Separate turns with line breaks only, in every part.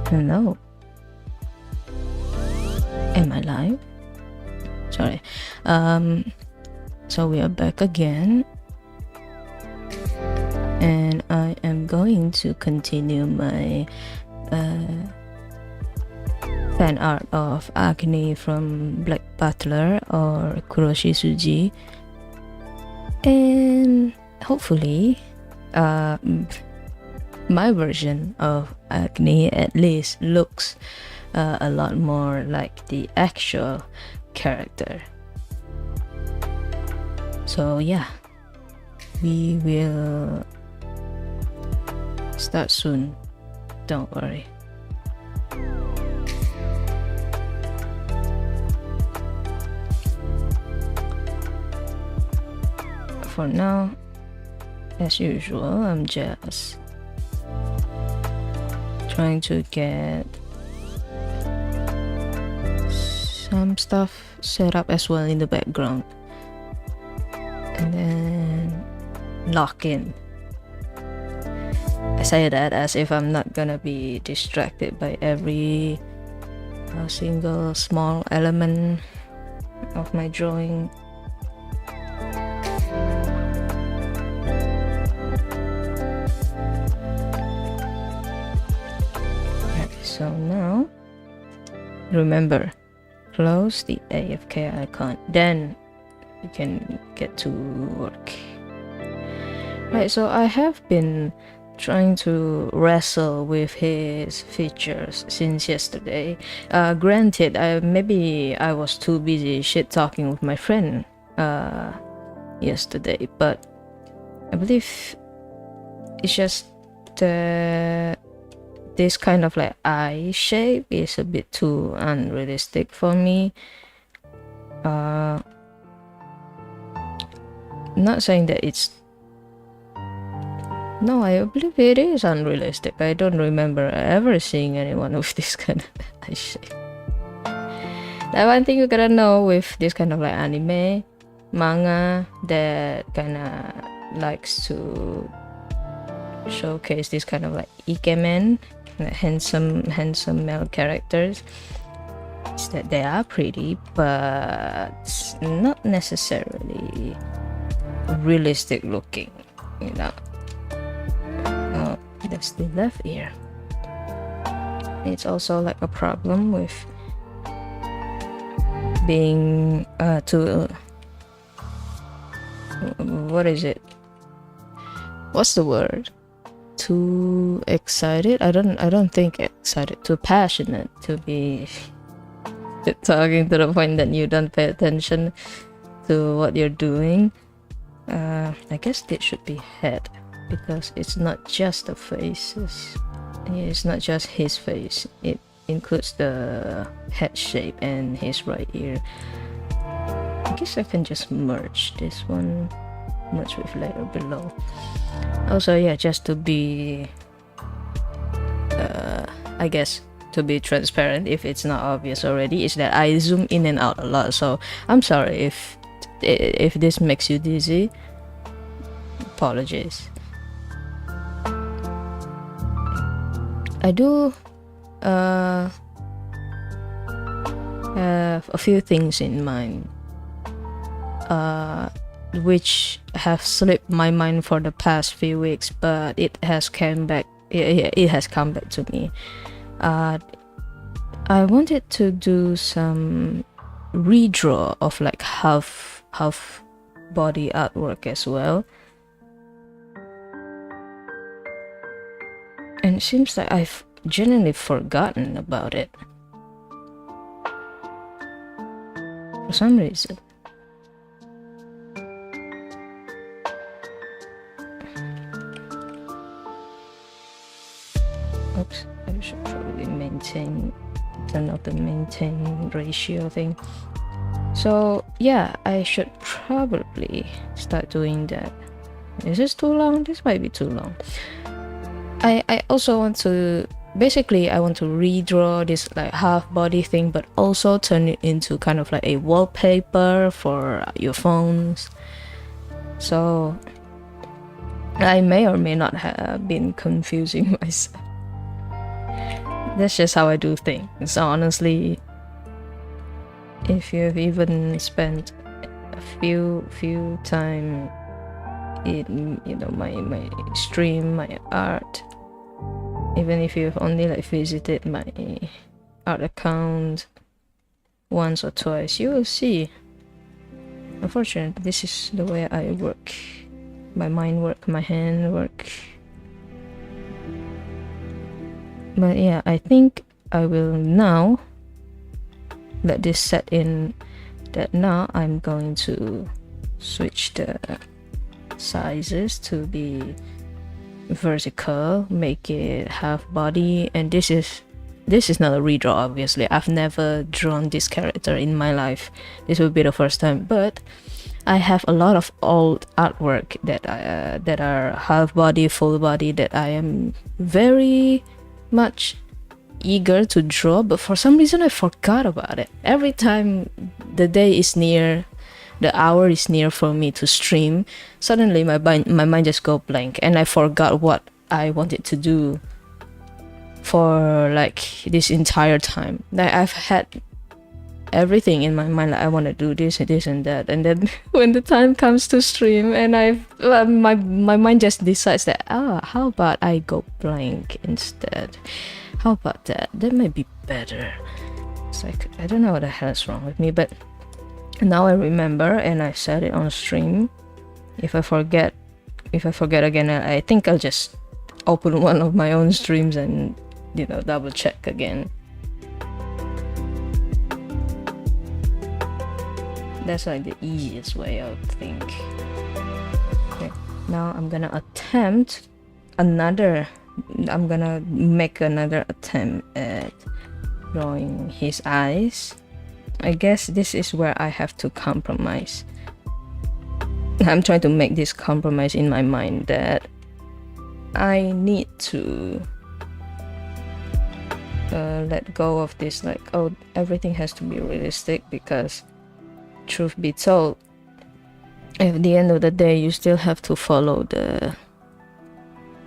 Hello. Am I live? Sorry. So we are back again. And I am going to continue my fan art of Agni from Black Butler or Kuroshitsuji. And hopefully my version of Agni at least looks a lot more like the actual character. So yeah, we will start soon, don't worry. For now, as usual, I'm just trying to get some stuff set up as well in the background and then lock in. I say that as if I'm not gonna be distracted by every single small element of my drawing. So now, remember, close the AFK icon, then you can get to work. Right, so I have been trying to wrestle with his features since yesterday. Granted, maybe I was too busy shit talking with my friend yesterday, but I believe it's just this kind of like eye shape is a bit too unrealistic for me. Not saying that it's no, I believe it is unrealistic. I don't remember ever seeing anyone with this kind of eye shape. Now, one thing you gotta know with this kind of like anime, manga that kinda likes to showcase this kind of like ikemen, like handsome male characters, is that they are pretty, but not necessarily realistic looking, you know. Oh, that's the left ear. It's also like a problem with being too what is it? What's the word? Too excited? I don't think excited. Too passionate to be talking to the point that you don't pay attention to what you're doing. I guess it should be head, because it's not just the faces. It's not just his face. It includes the head shape and his right ear. I guess I can just merge this one, merge with layer below. Also, yeah, just to be, I guess, to be transparent, if it's not obvious already, is that I zoom in and out a lot. So I'm sorry if this makes you dizzy. Apologies. I do have a few things in mind, which have slipped my mind for the past few weeks, but it has come back. It has come back to me. I wanted to do some redraw of like half body artwork as well, and it seems like I've genuinely forgotten about it for some reason. Oops, I should probably turn off the maintain ratio thing. So yeah, I should probably start doing that. Is this too long? This might be too long. I also want to, basically I want to redraw this like half body thing, but also turn it into kind of like a wallpaper for your phones. So I may or may not have been confusing myself. That's just how I do things. So honestly, if you've even spent a few time in, you know, my stream, my art, even if you've only like visited my art account once or twice, you will see, unfortunately, this is the way I work. My mind work, my hand work. But yeah, I think I will now let this set in, that now I'm going to switch the sizes to be vertical, make it half body. And this is not a redraw, obviously. I've never drawn this character in my life. This will be the first time, but I have a lot of old artwork that are half body, full body, that I am very much eager to draw, but for some reason I forgot about it. Every time the day is near, the hour is near for me to stream, suddenly my mind just go blank, and I forgot what I wanted to do for like this entire time. Like I've had everything in my mind, like I want to do this and that, and then when the time comes to stream, and my mind just decides that how about I go blank instead? How about that? That might be better. It's like, I don't know what the hell is wrong with me, but now I remember, and I said it on stream. If I forget again, I think I'll just open one of my own streams and, you know, double check again. That's like the easiest way, I would think. Okay, now I'm gonna attempt another. I'm gonna make another attempt at drawing his eyes. I guess this is where I have to compromise. I'm trying to make this compromise in my mind that I need to let go of this, like, oh, everything has to be realistic, because truth be told, at the end of the day, you still have to follow the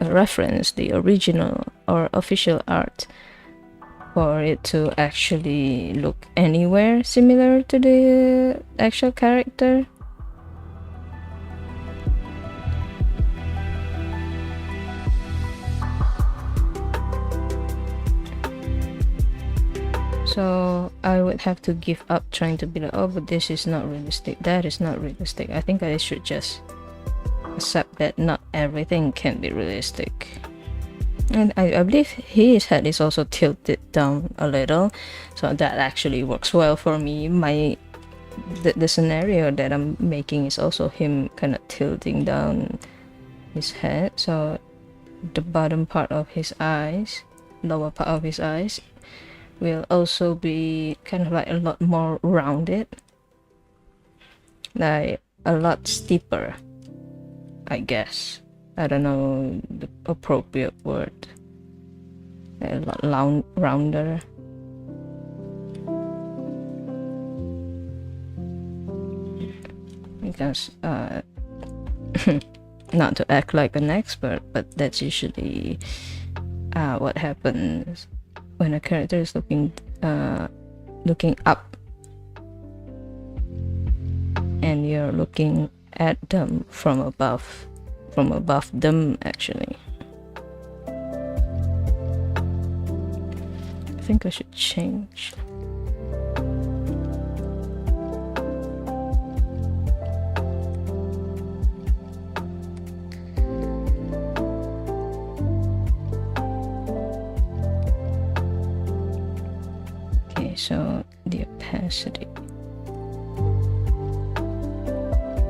reference, the original or official art, for it to actually look anywhere similar to the actual character. So I would have to give up trying to be like, oh, but this is not realistic, that is not realistic. I think I should just accept that not everything can be realistic. And I believe his head is also tilted down a little, so that actually works well for me. The scenario that I'm making is also him kind of tilting down his head, so the bottom part of his eyes, lower part of his eyes, will also be kind of like a lot more rounded, like a lot steeper, I guess. I don't know the appropriate word. A lot rounder. Because not to act like an expert, but that's usually what happens when a character is looking up and you're looking at them from above them, actually. I think I should change. Okay, so the opacity,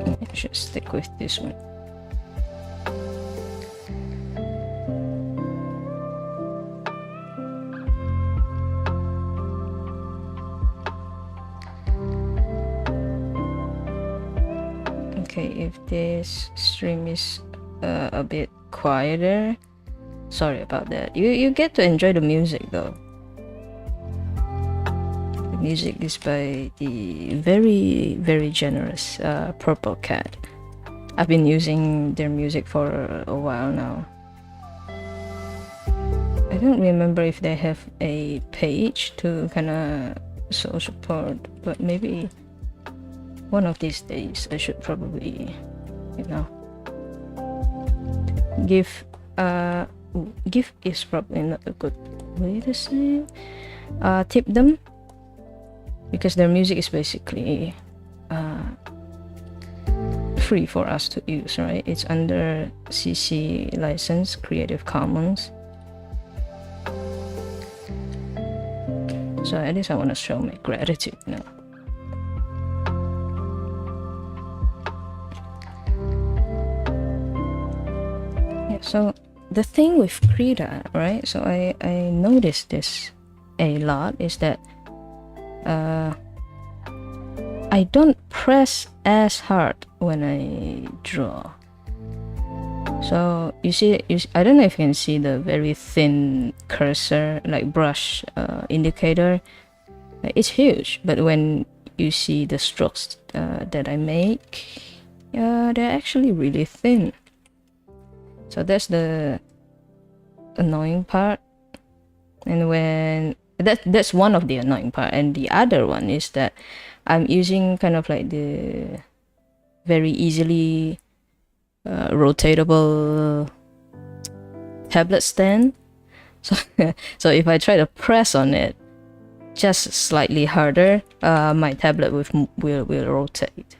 I should stick with this one. Okay, if this stream is a bit quieter, sorry about that. You get to enjoy the music though. The music is by the very, very generous Purrple Cat. I've been using their music for a while now. I don't remember if they have a page to kind of show support, but maybe one of these days I should probably, you know, give is probably not a good way to say, tip them, because their music is basically free for us to use, right? It's under CC license, Creative Commons. So at least I want to show my gratitude now. So the thing with Krita, right? So I noticed this a lot, is that I don't press as hard when I draw. So you see, I don't know if you can see the very thin cursor, like brush indicator. It's huge, but when you see the strokes that I make, they're actually really thin. So that's the annoying part. And when that's one of the annoying part, and the other one is that I'm using kind of like the very easily rotatable tablet stand. So if I try to press on it just slightly harder, my tablet will rotate.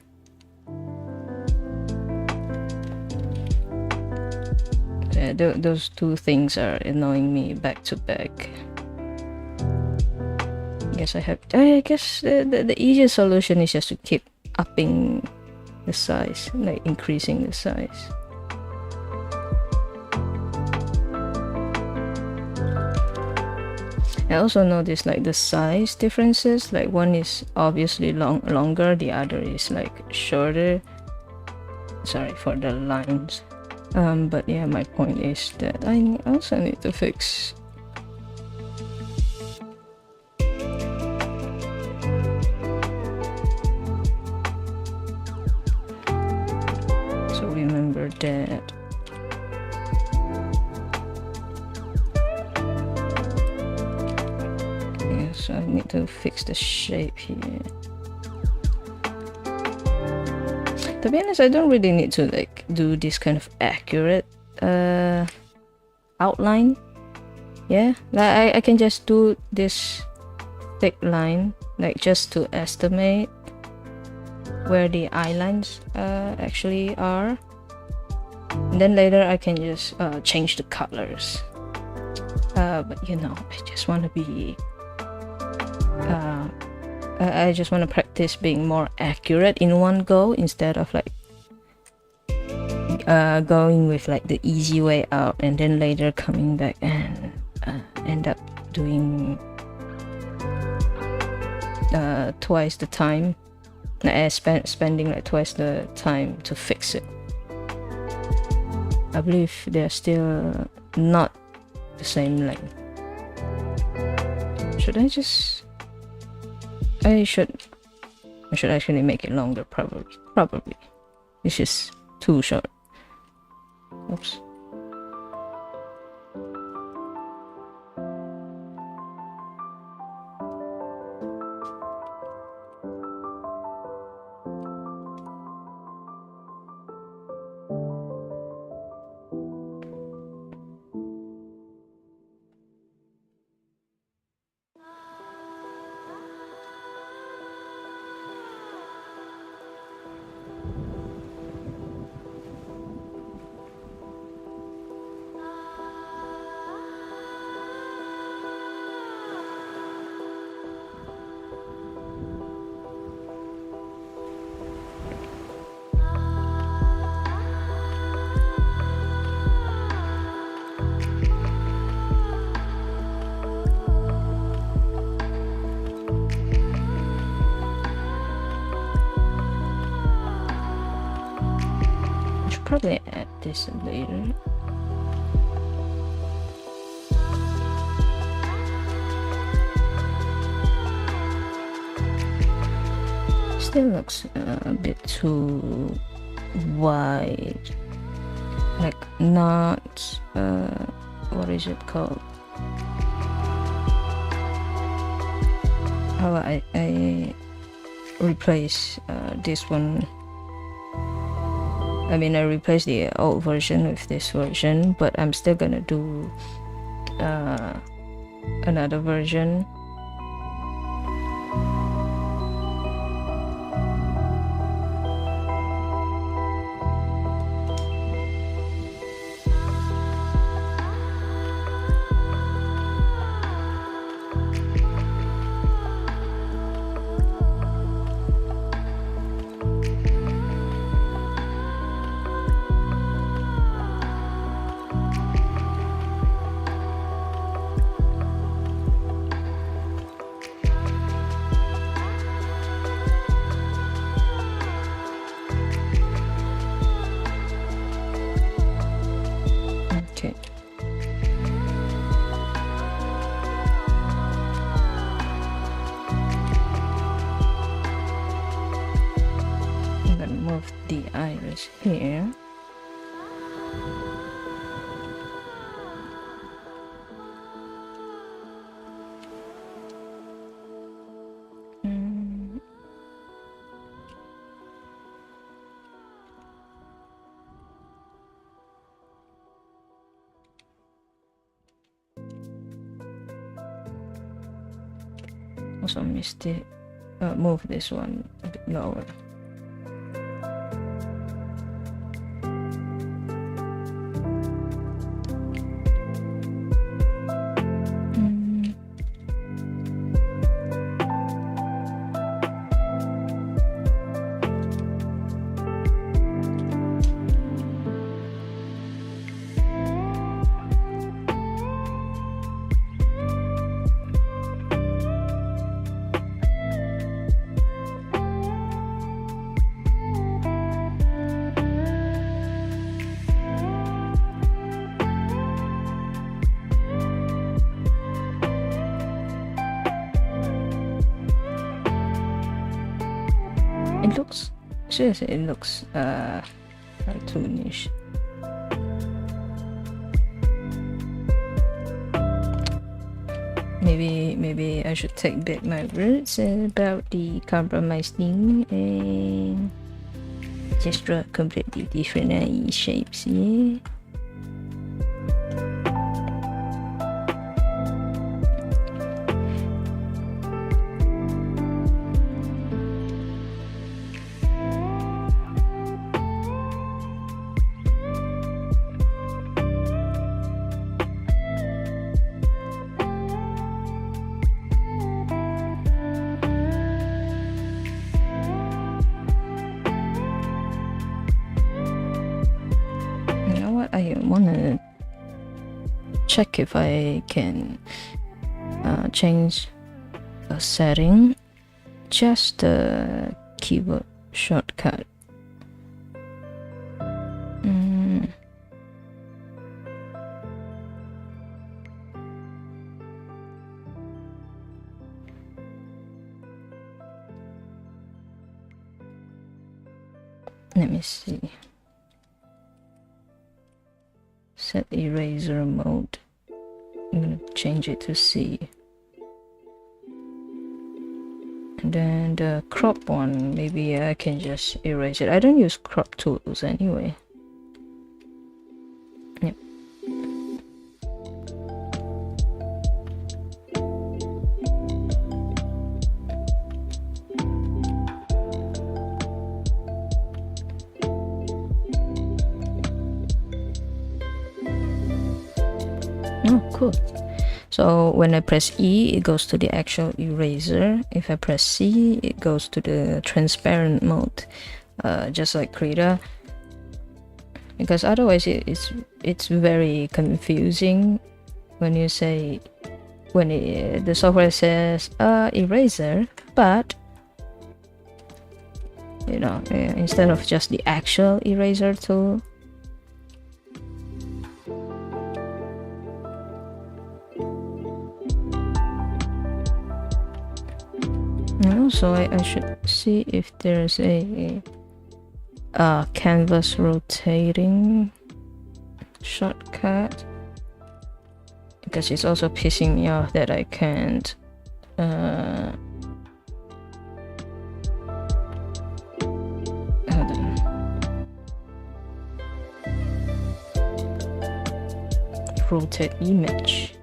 yeah, those two things are annoying me back to back. I guess the easiest solution is just to keep upping the size, like increasing the size. I also noticed like the size differences, like one is obviously longer, the other is like shorter. Sorry for the lines. But yeah, my point is that I also need to fix so remember that. Yeah, so I need to fix the shape here. To be honest, I don't really need to like do this kind of accurate outline. Yeah, like I can just do this thick line, like just to estimate where the eye lines actually are. And then later I can just change the colors. But you know, I just want to be I just want to practice being more accurate in one go instead of like going with like the easy way out and then later coming back and end up doing twice the time, spending like twice the time to fix it. I believe they're still not the same length. Should I just... I should actually make it longer, probably. It's just too short. Oops. Probably add this later. Still looks a bit too wide, like not what is it called? How I replace this one. I mean, I replaced the old version with this version, but I'm still gonna do another version. The iris here. Also missed it. Move this one a bit lower. just it looks cartoonish. Maybe I should take back my words about the compromising and just draw completely different eye shapes. Yeah. I wanna check if I can change a setting, just the keyboard shortcut. Let me see. Set eraser mode. I'm gonna change it to C. And then the crop one, maybe I can just erase it. I don't use crop tools anyway. Yep. Oh, cool. So when I press E, it goes to the actual eraser. If I press C, it goes to the transparent mode, just like Krita. Because otherwise, it's very confusing when you say the software says eraser, but you know, instead of just the actual eraser tool. So I should see if there's a canvas rotating shortcut, because it's also pissing me off that I can't hold on. Rotate image.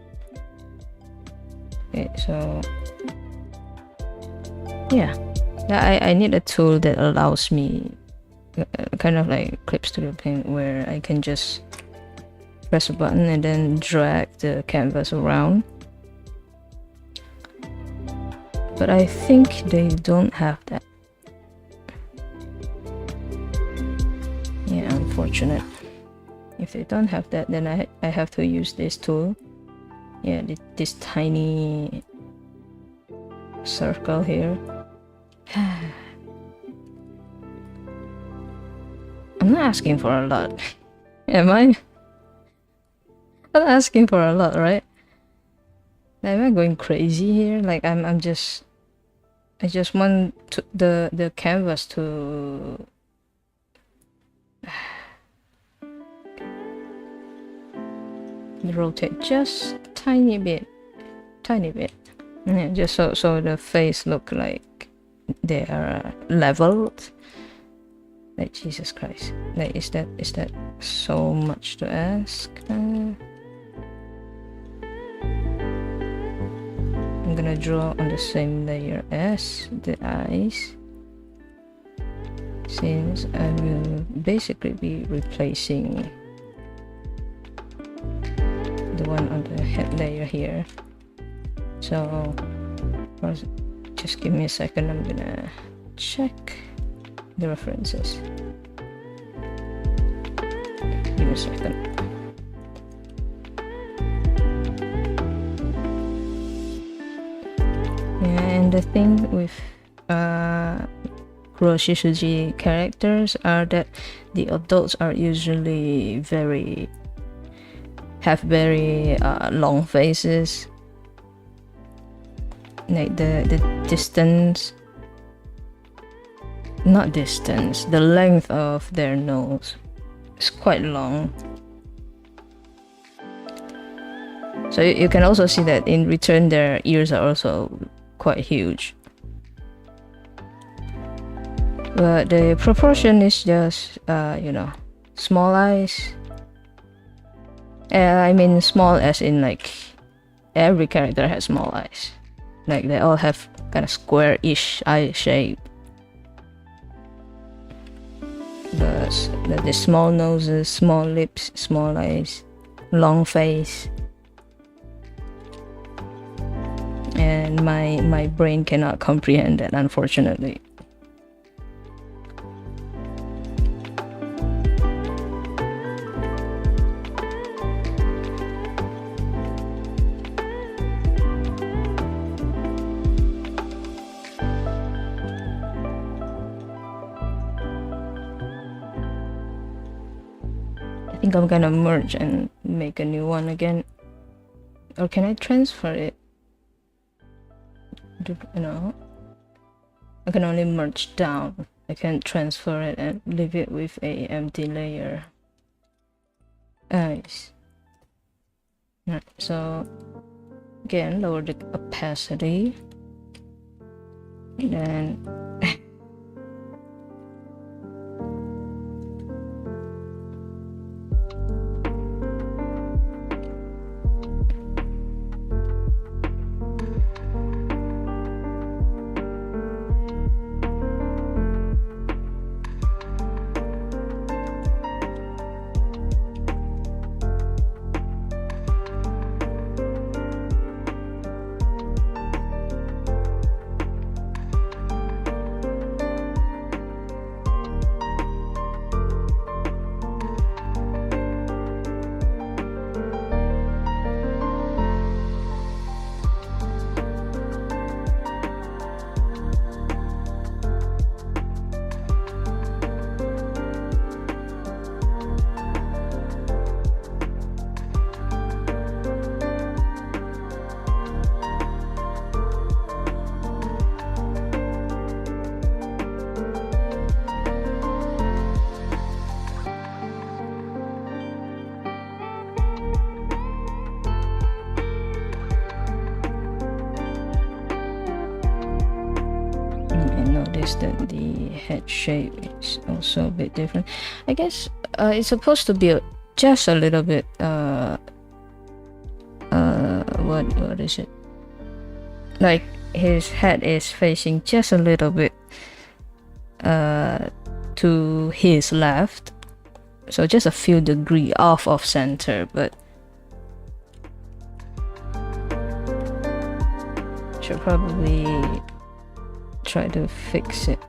Okay, so yeah, I need a tool that allows me kind of like clips to the paint, where I can just press a button and then drag the canvas around. But I think they don't have that. Yeah, unfortunate. If they don't have that, then I have to use this tool. Yeah, this tiny circle here. I'm not asking for a lot, am I? I'm not asking for a lot, right? Am I going crazy here? Like I just want the canvas to rotate just tiny bit, yeah, just so the face look like they are leveled. Like, Jesus Christ, like, is that so much to ask? I'm gonna draw on the same layer as the eyes, since I will basically be replacing the one on the head layer here. So just give me a second, I'm gonna check the references. Give me a second. Yeah, and the thing with Kuroshitsuji characters are that the adults are usually have very long faces. Like the distance not distance, the length of their nose is quite long. So you can also see that in return their ears are also quite huge. But the proportion is just, you know, small eyes. I mean small as in like every character has small eyes. Like they all have kind of square-ish eye shape. The small noses, small lips, small eyes, long face. And my brain cannot comprehend that, unfortunately. I think I'm gonna merge and make a new one again. Or can I transfer it? No, I can only merge down. I can't transfer it and leave it with a empty layer. Nice. So again, lower the opacity, and then that the head shape is also a bit different. I guess it's supposed to be just a little bit what is it? Like his head is facing just a little bit to his left, so just a few degrees off of center, but should probably try to fix it,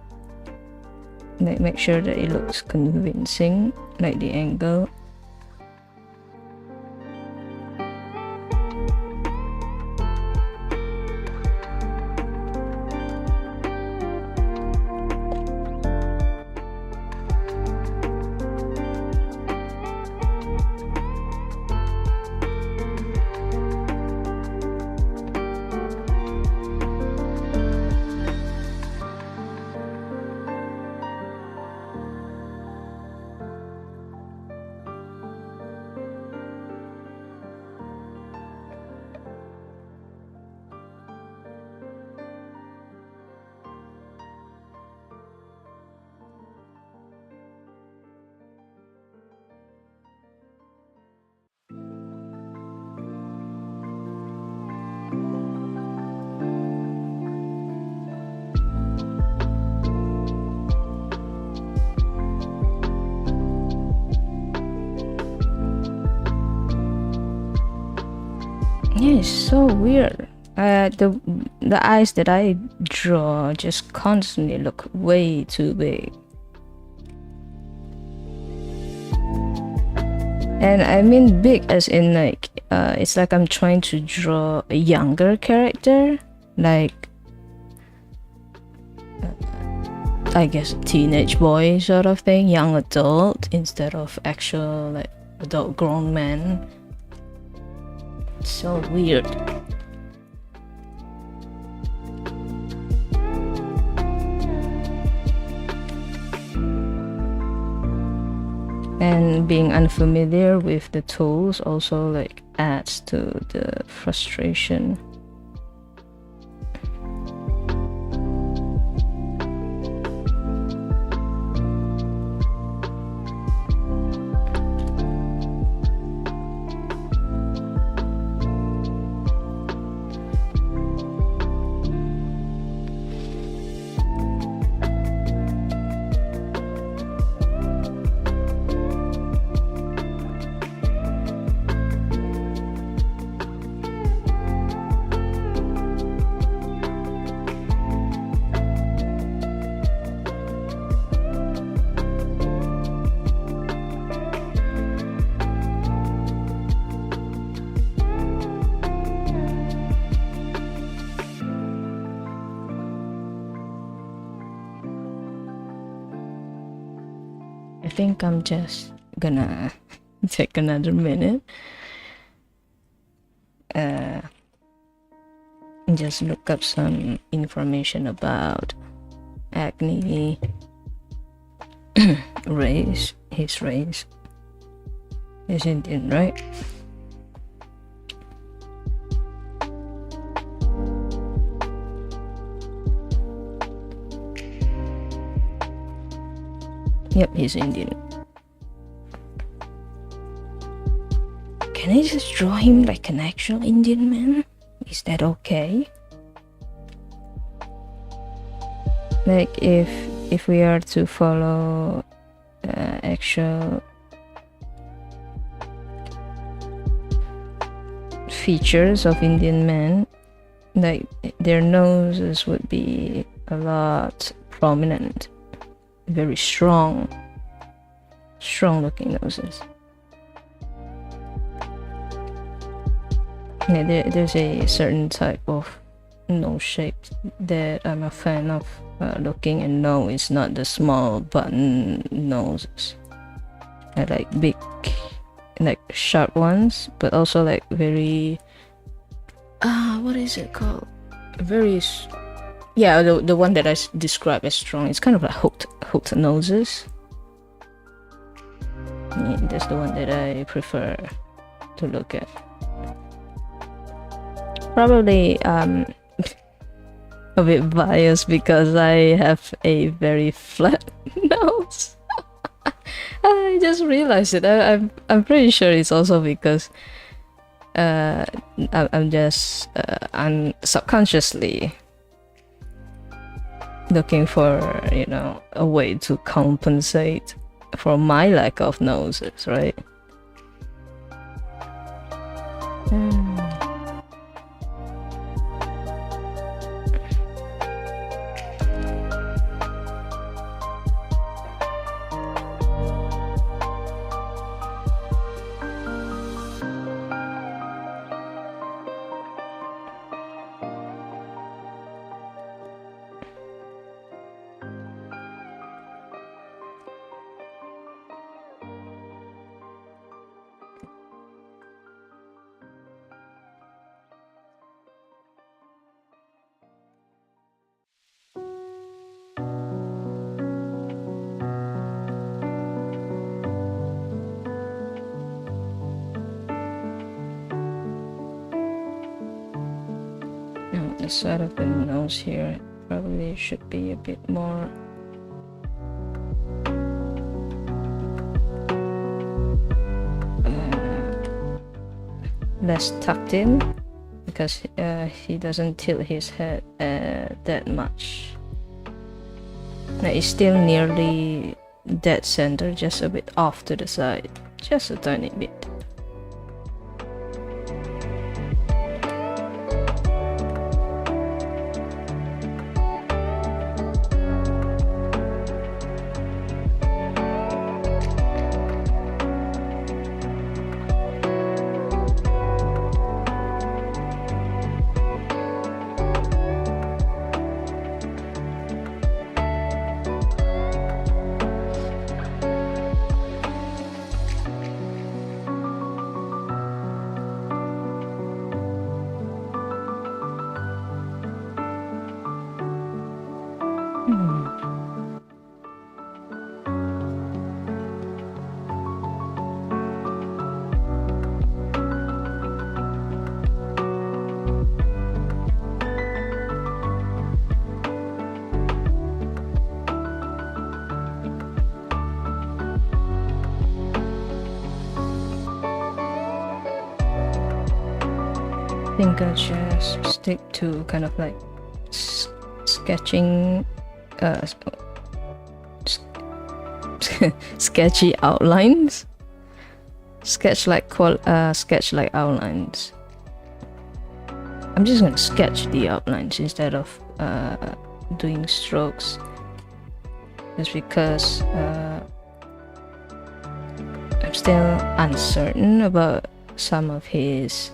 like make sure that it looks convincing, like the angle. Yeah, it's so weird. The eyes that I draw just constantly look way too big. And I mean big as in like it's like I'm trying to draw a younger character, like I guess a teenage boy sort of thing, young adult, instead of actual like adult grown man. It's so weird. and being unfamiliar with the tools also like adds to the frustration. I think I'm just gonna take another minute and just look up some information about Agni race. His race is Indian, right? Yep, he's Indian. Can I just draw him like an actual Indian man? Is that okay? Like if we are to follow actual features of Indian men, like their noses would be a lot prominent, very strong looking noses. Yeah, there's a certain type of nose shape that I'm a fan of looking, and no, it's not the small button noses. I like big, like sharp ones, but also like very what is it called? Very yeah, the one that I describe as strong. It's kind of like hooked noses. Yeah, that's the one that I prefer to look at. Probably a bit biased because I have a very flat nose. I just realized it. I'm pretty sure it's also because I'm just I'm subconsciously looking for, you know, a way to compensate for my lack of noses, right? The side of the nose here probably should be a bit more less tucked in, because he doesn't tilt his head that much. Now it's still nearly dead center, just a bit off to the side, just a tiny bit. think I'll just stick to kind of like sketching, sketchy outlines. Sketch like outlines. I'm just gonna sketch the outlines instead of doing strokes, just because I'm still uncertain about some of his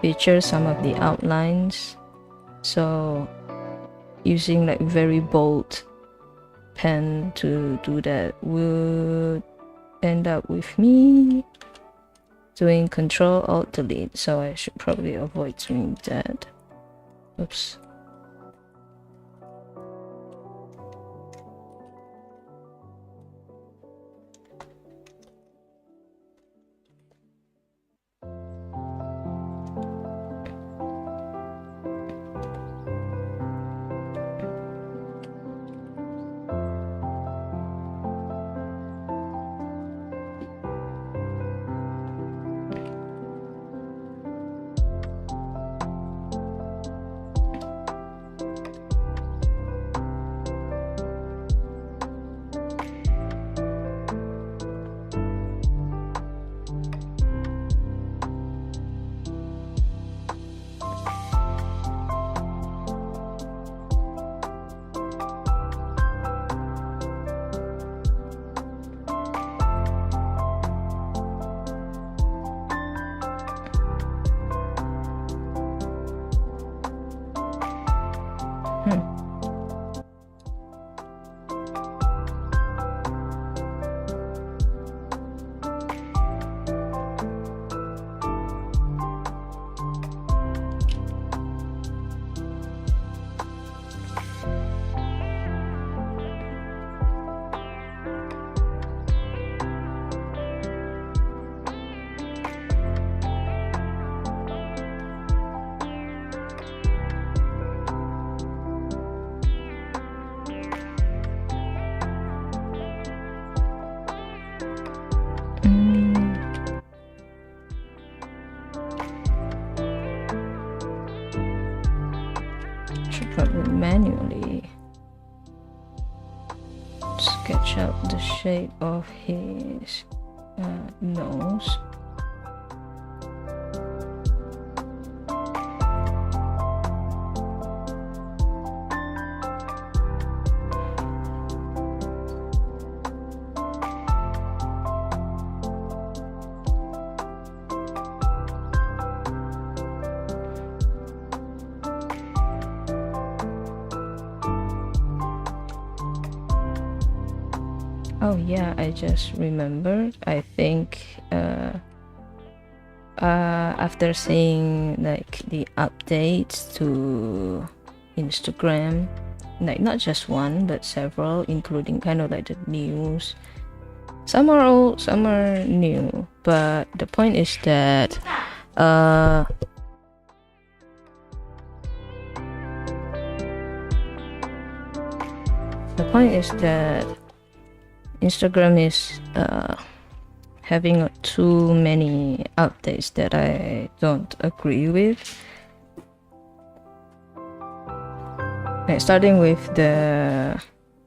features, some of the outlines. So using like very bold pen to do that would end up with me doing Control Alt Delete, so I should probably avoid doing that. Oops. Probably manually sketch out the shape of his nose. Oh yeah, I just remembered. I think after seeing like the updates to Instagram, like not just one but several, including kind of like the news. Some are old, some are new, but the point is that Instagram is having too many updates that I don't agree with. Like starting with the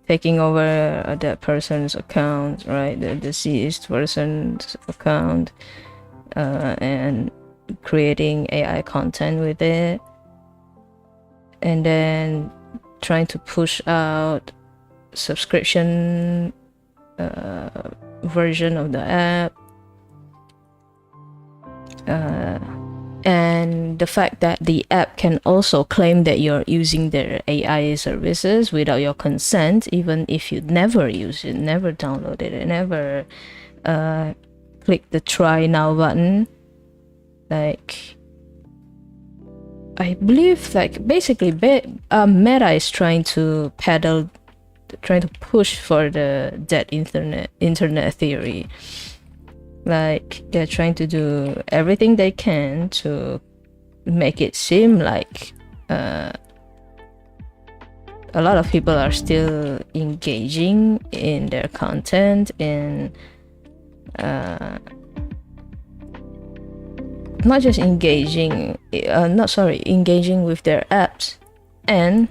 taking over that person's account, right? The deceased person's account, and creating AI content with it, and then trying to push out subscription version of the app, and the fact that the app can also claim that you're using their AI services without your consent, even if you never use it, never downloaded it, never click the try now button. Like, I believe like basically Meta is trying to push for the dead internet theory. Like, they're trying to do everything they can to make it seem like a lot of people are still engaging in their content, in not just engaging with their apps and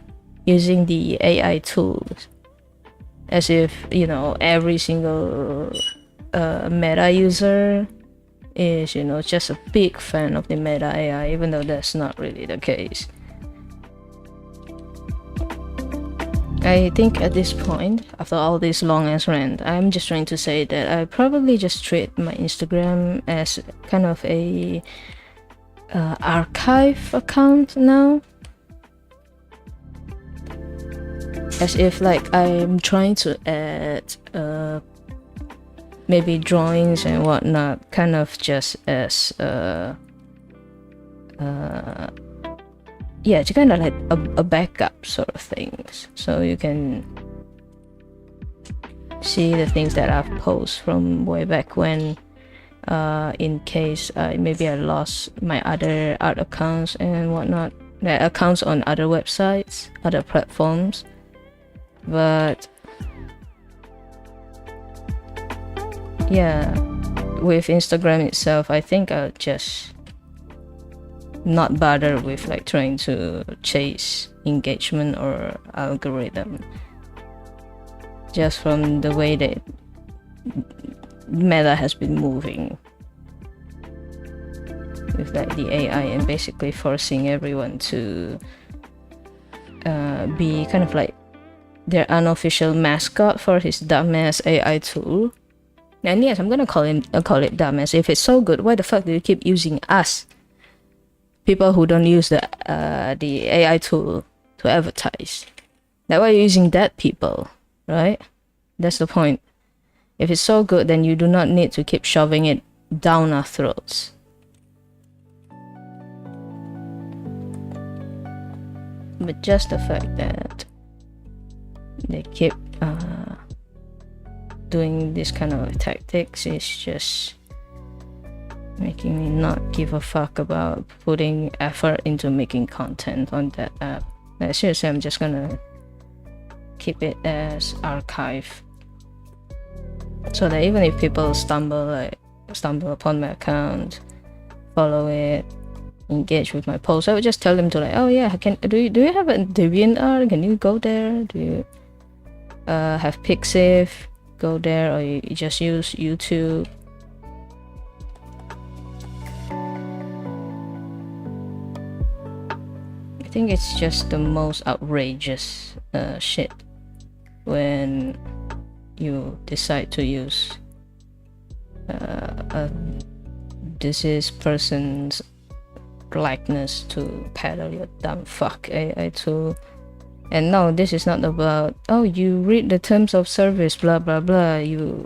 using the AI tools, as if, you know, every single Meta user is, you know, just a big fan of the Meta AI, even though that's not really the case. I think at this point, after all this long ass rant, I'm just trying to say that I probably just treat my Instagram as kind of a archive account now, as if like I'm trying to add maybe drawings and whatnot, kind of just as yeah, it's kind of like a backup sort of things, so you can see the things that I've posted from way back when, in case maybe I lost my other art accounts and whatnot, accounts on other websites, other platforms. But yeah, with Instagram itself, I think I'll just not bother with like trying to chase engagement or algorithm, just from the way that Meta has been moving with like the AI and basically forcing everyone to be kind of like their unofficial mascot for his dumbass AI tool. And yes, I'm gonna call it dumbass. If it's so good, why the fuck do you keep using us, people who don't use the AI tool, to advertise? That why you're using that, people, right? That's the point. If it's so good, then you do not need to keep shoving it down our throats. But just the fact that they keep doing this kind of tactics is just making me not give a fuck about putting effort into making content on that app. Like, seriously, I'm just gonna keep it as archive, so that even if people stumble upon my account, follow it, engage with my posts, I would just tell them to like, oh yeah, do you have a DeviantArt? Can you go there? Do you have Pixiv? Go there, or you just use YouTube. I think it's just the most outrageous shit when you decide to use this person's likeness to peddle your dumb fuck AI tool. And no, this is not about, oh, you read the terms of service, blah blah blah, you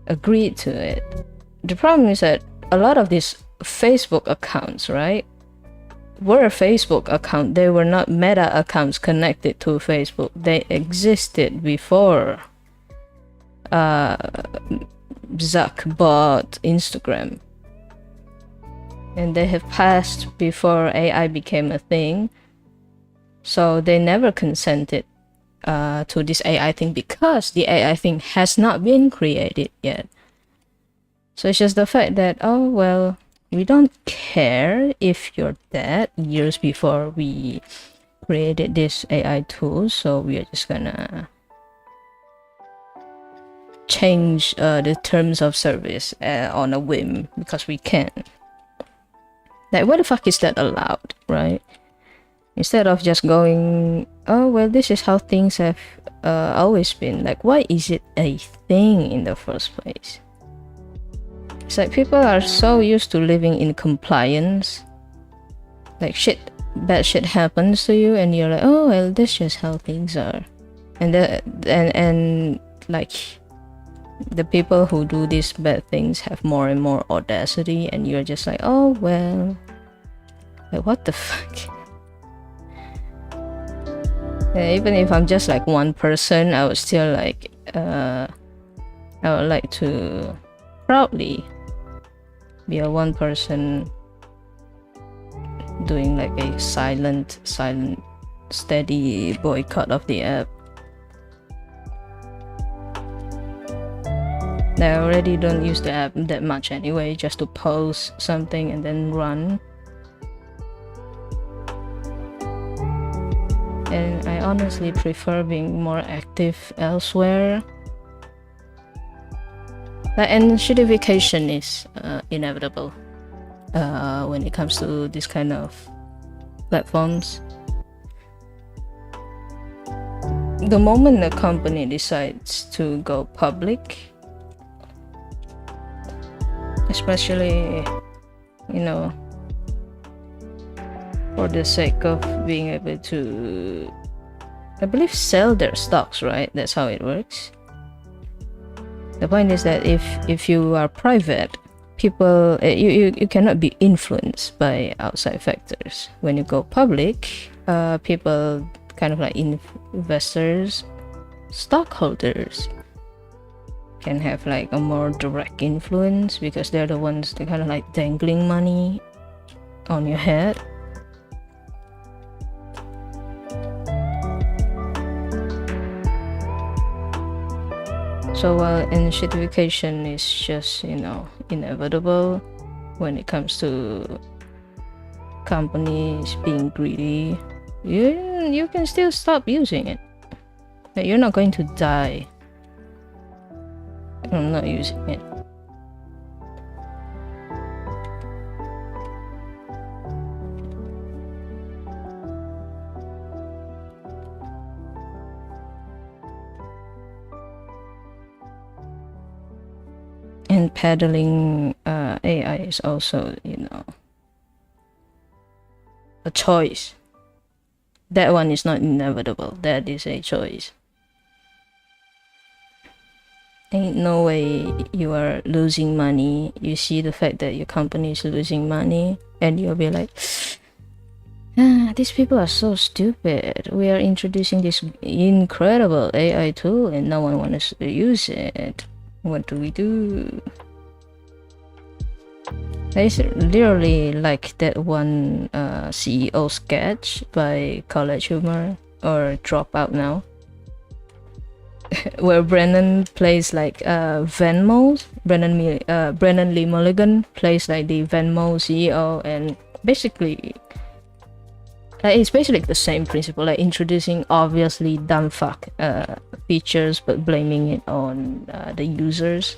agreed to it. The problem is that a lot of these Facebook accounts, right, were a Facebook account. They were not Meta accounts connected to Facebook. They existed before Zuck bought Instagram, and they have passed before AI became a thing. So they never consented to this AI thing, because the AI thing has not been created yet. So it's just the fact that, oh well, we don't care if you're dead years before we created this AI tool, so we are just gonna change the terms of service on a whim because we can. Like, what the fuck is that allowed, right? Instead of just going, oh well, this is how things have always been. Like, why is it a thing in the first place? It's like people are so used to living in compliance. Like, bad shit happens to you and you're like, oh well, that's just how things are. And like, the people who do these bad things have more and more audacity, and you're just like, oh well, like, what the fuck? Yeah, even if I'm just like one person, I would still like I would like to proudly be a one person doing like a silent steady boycott of the app. I already don't use the app that much anyway, just to post something and then run. And I honestly prefer being more active elsewhere. And shittification is inevitable when it comes to this kind of platforms. The moment a company decides to go public, especially, you know, for the sake of being able to, I believe, sell their stocks, right? That's how it works. The point is that if you are private, people, you cannot be influenced by outside factors. When you go public, people kind of like investors, stockholders can have like a more direct influence because they're the ones that kind of like dangling money on your head. So while shittification is just, you know, inevitable when it comes to companies being greedy, you can still stop using it. You're not going to die from not using it. And peddling AI is also, you know, a choice. That one is not inevitable. That is a choice. Ain't no way you are losing money. You see the fact that your company is losing money, and you'll be like, these people are so stupid. We are introducing this incredible AI tool, and no one wants to use it. What do we do? It's literally like that one CEO sketch by College Humor or Dropout Now, where Brennan plays like Venmo. Brennan Lee Mulligan plays like the Venmo CEO, and basically it's basically the same principle, like introducing obviously dumb fuck features but blaming it on the users.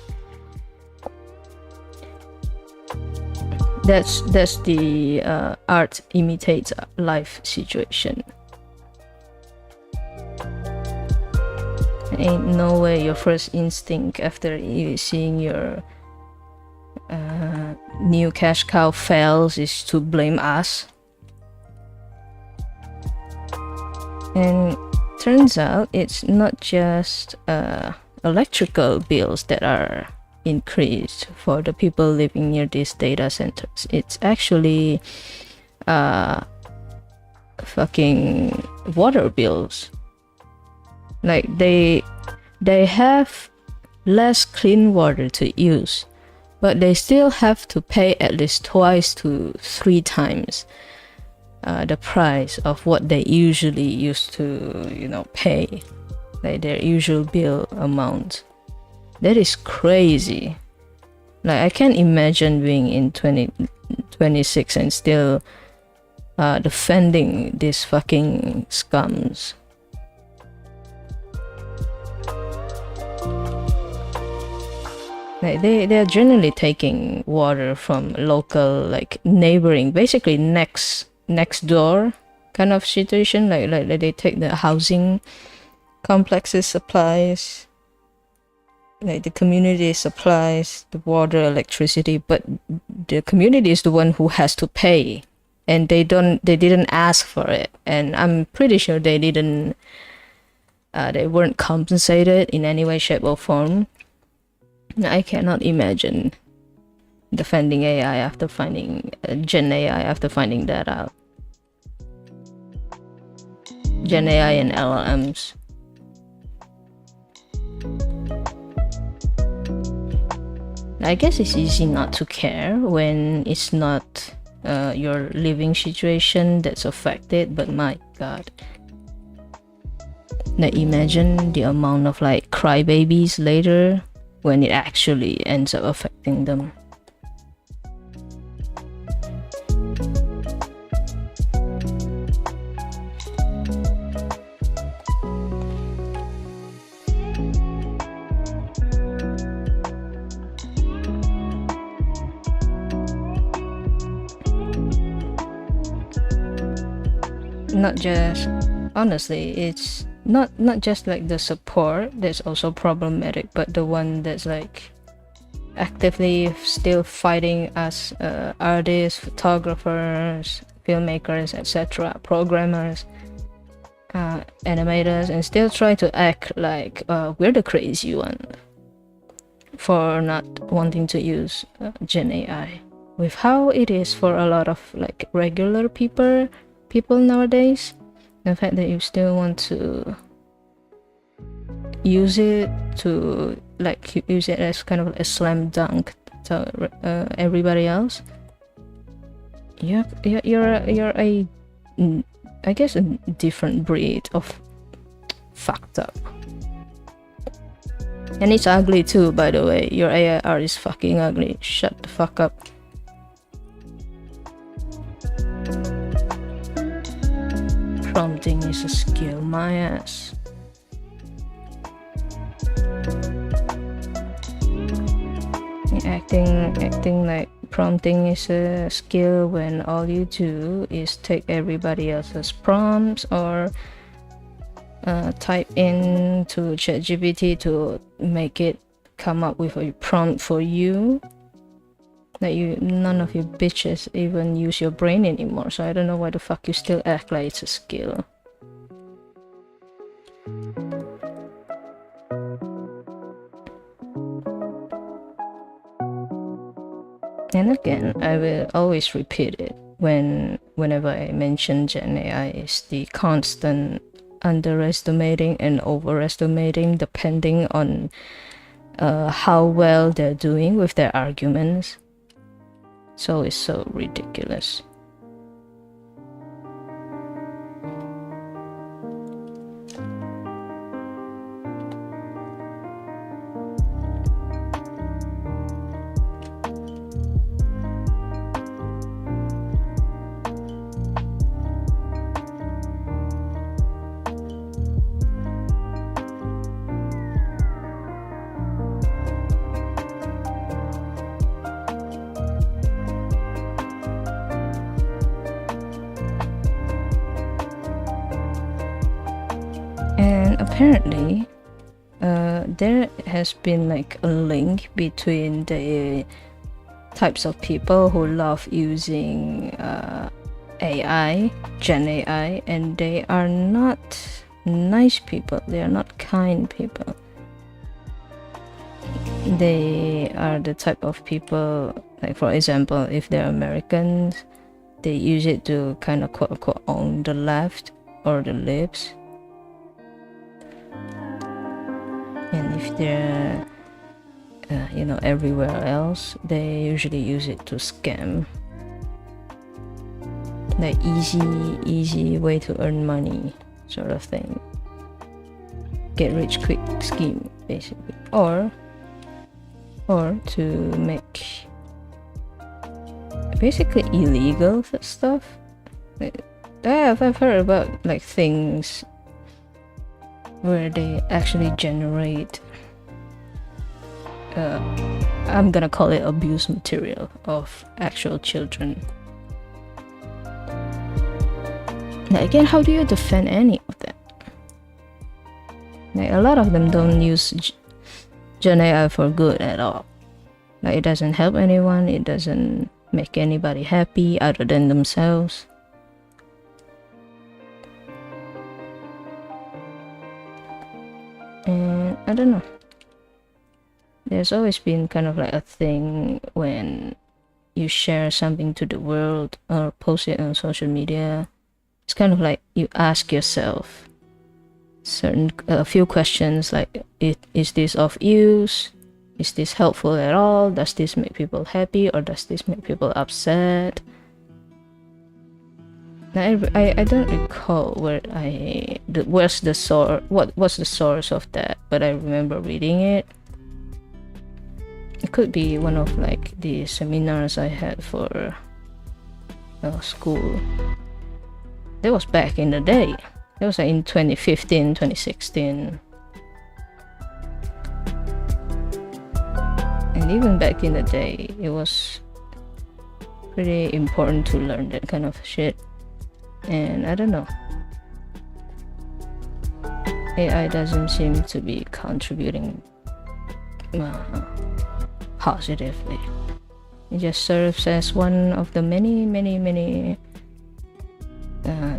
That's the art imitates life situation. Ain't no way your first instinct after you seeing your new cash cow fails is to blame us. And turns out it's not just electrical bills that are increased for the people living near these data centers. It's actually fucking water bills. Like they have less clean water to use, but they still have to pay at least 2 to 3 times the price of what they usually used to, you know, pay, like their usual bill amount. That is crazy. Like I can't imagine being in 2026 and still defending these fucking scums. Like they're generally taking water from local, like neighboring, basically next door kind of situation. Like they take the housing complexes supplies, like the community supplies the water, electricity, but the community is the one who has to pay, and they didn't ask for it, and I'm pretty sure they weren't compensated in any way, shape or form. I cannot imagine defending AI after finding Gen AI after finding that out. Gen AI and LLMs. I guess it's easy not to care when it's not your living situation that's affected, but my god. Now imagine the amount of like crybabies later when it actually ends up affecting them. Not just, honestly, it's not just like the support that's also problematic, but the one that's like actively still fighting as artists, photographers, filmmakers, etc., programmers, animators, and still try to act like we're the crazy one for not wanting to use Gen AI, with how it is for a lot of like regular people nowadays. The fact that you still want to use it to like use it as kind of a slam dunk to everybody else. You're a, I guess, a different breed of fucked up. And it's ugly too, by the way. Your AI art is fucking ugly. Shut the fuck up. Prompting is a skill, my ass. Acting like prompting is a skill when all you do is take everybody else's prompts or type in to ChatGPT to make it come up with a prompt for you. That none of you bitches even use your brain anymore, so I don't know why the fuck you still act like it's a skill. And again, I will always repeat it whenever I mention Gen AI, is the constant underestimating and overestimating depending on how well they're doing with their arguments. So it's so ridiculous. Apparently, there has been like a link between the types of people who love using AI, Gen AI, and they are not nice people, they are not kind people. They are the type of people, like for example, if they're Americans, they use it to kind of quote-unquote own the left or the libs. And if they're everywhere else, they usually use it to scam. The easy way to earn money sort of thing. Get rich quick scheme, basically. Or to make basically illegal stuff. I've heard about like things where they actually generate I'm gonna call it abuse material of actual children. Now again, how do you defend any of that? Like, a lot of them don't use Gen AI for good at all. Like, it doesn't help anyone, it doesn't make anybody happy other than themselves. And I don't know. There's always been kind of like a thing when you share something to the world or post it on social media. It's kind of like you ask yourself a few questions like, is this of use? Is this helpful at all? Does this make people happy or does this make people upset? Now, I don't recall what's the source of that, but I remember reading it. It could be one of like the seminars I had for school. That was back in the day. That was like in 2015, 2016. And even back in the day, it was pretty important to learn that kind of shit. And I don't know, AI doesn't seem to be contributing positively. It just serves as one of the many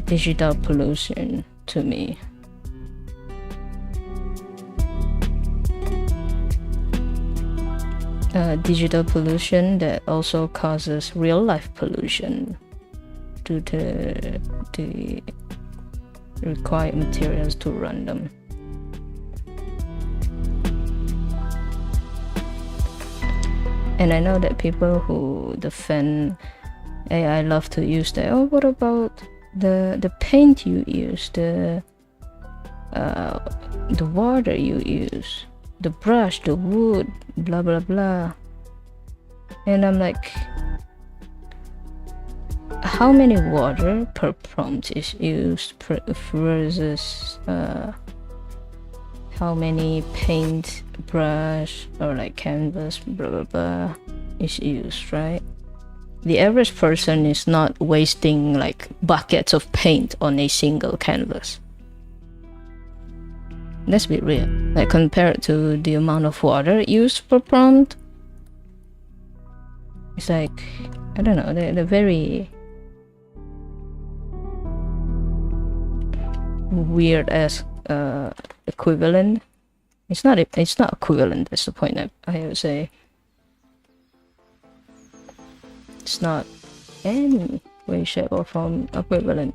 digital pollution to me. Digital pollution that also causes real life pollution due to the required materials to run them. And I know that people who defend AI love to use that. Oh, what about the paint you use, the water you use, the brush, the wood, blah blah blah. And I'm like, how many water per prompt is used versus how many paint, brush, or like canvas, blah blah blah is used, right? The average person is not wasting like buckets of paint on a single canvas. Let's be real. Like compared to the amount of water used per prompt, it's like, I don't know, they're very weird as equivalent. It's not equivalent. That's the point I would say. It's not any way, shape, or form equivalent.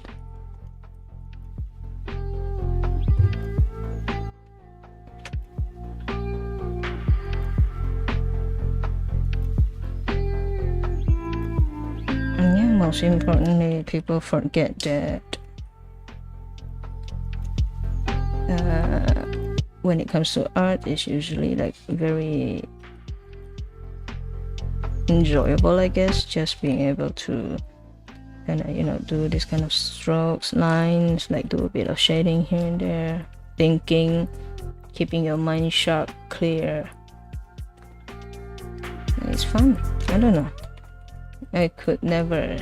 And yeah, most importantly, people forget that when it comes to art, it's usually like very enjoyable, I guess, just being able to kind of, you know, do this kind of strokes, lines, like do a bit of shading here and there, thinking, keeping your mind sharp, clear. It's fun. I don't know, I could never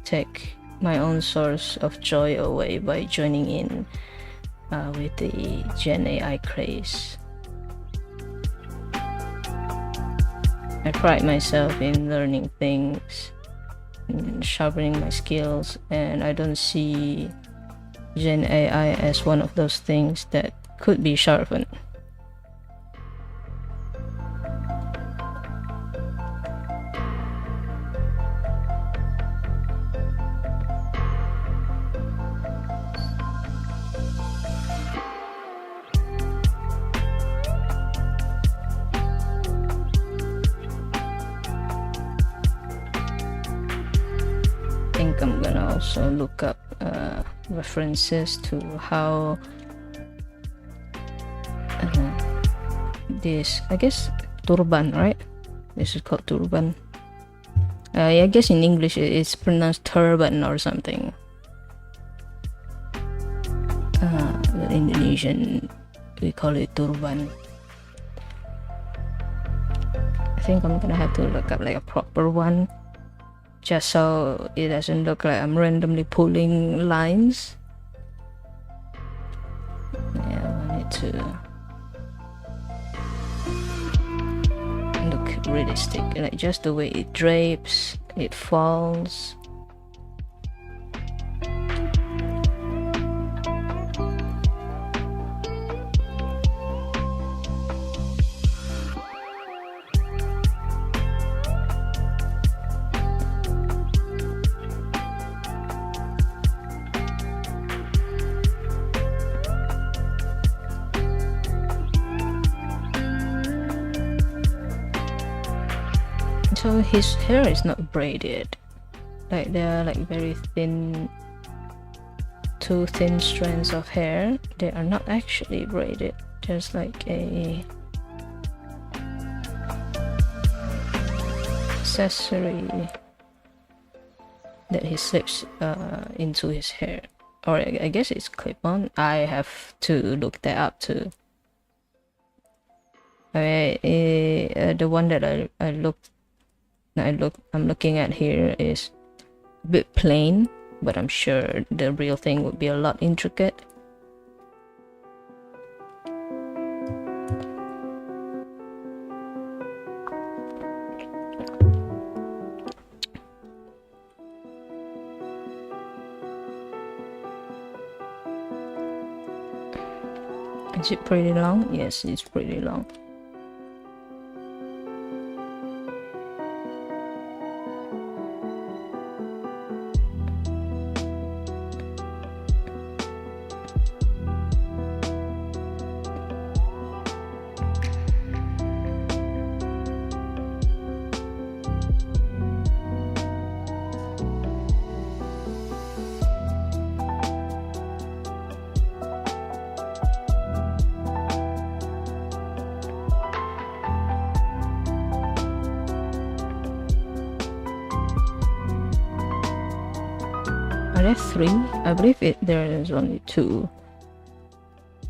take my own source of joy away by joining in with the Gen AI craze. I pride myself in learning things and sharpening my skills, and I don't see Gen AI as one of those things that could be sharpened. I'm gonna also look up references to how this, I guess, turban, right? This is called turban. I guess in English it's pronounced turban or something. But Indonesian we call it turban. I think I'm gonna have to look up like a proper one, just so it doesn't look like I'm randomly pulling lines. Yeah, I want it to look realistic, like just the way it drapes, it falls. So his hair is not braided, like they are like very thin, two thin strands of hair. They are not actually braided, just like a accessory that he slips into his hair, or I guess it's clip-on. I have to look that up too. The one that I'm looking at here is a bit plain, but I'm sure the real thing would be a lot intricate. Is it pretty long? Yes, it's pretty long. Are there 3? I believe there is only 2.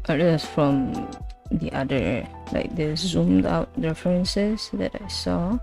Others from the other, like the zoomed out references that I saw.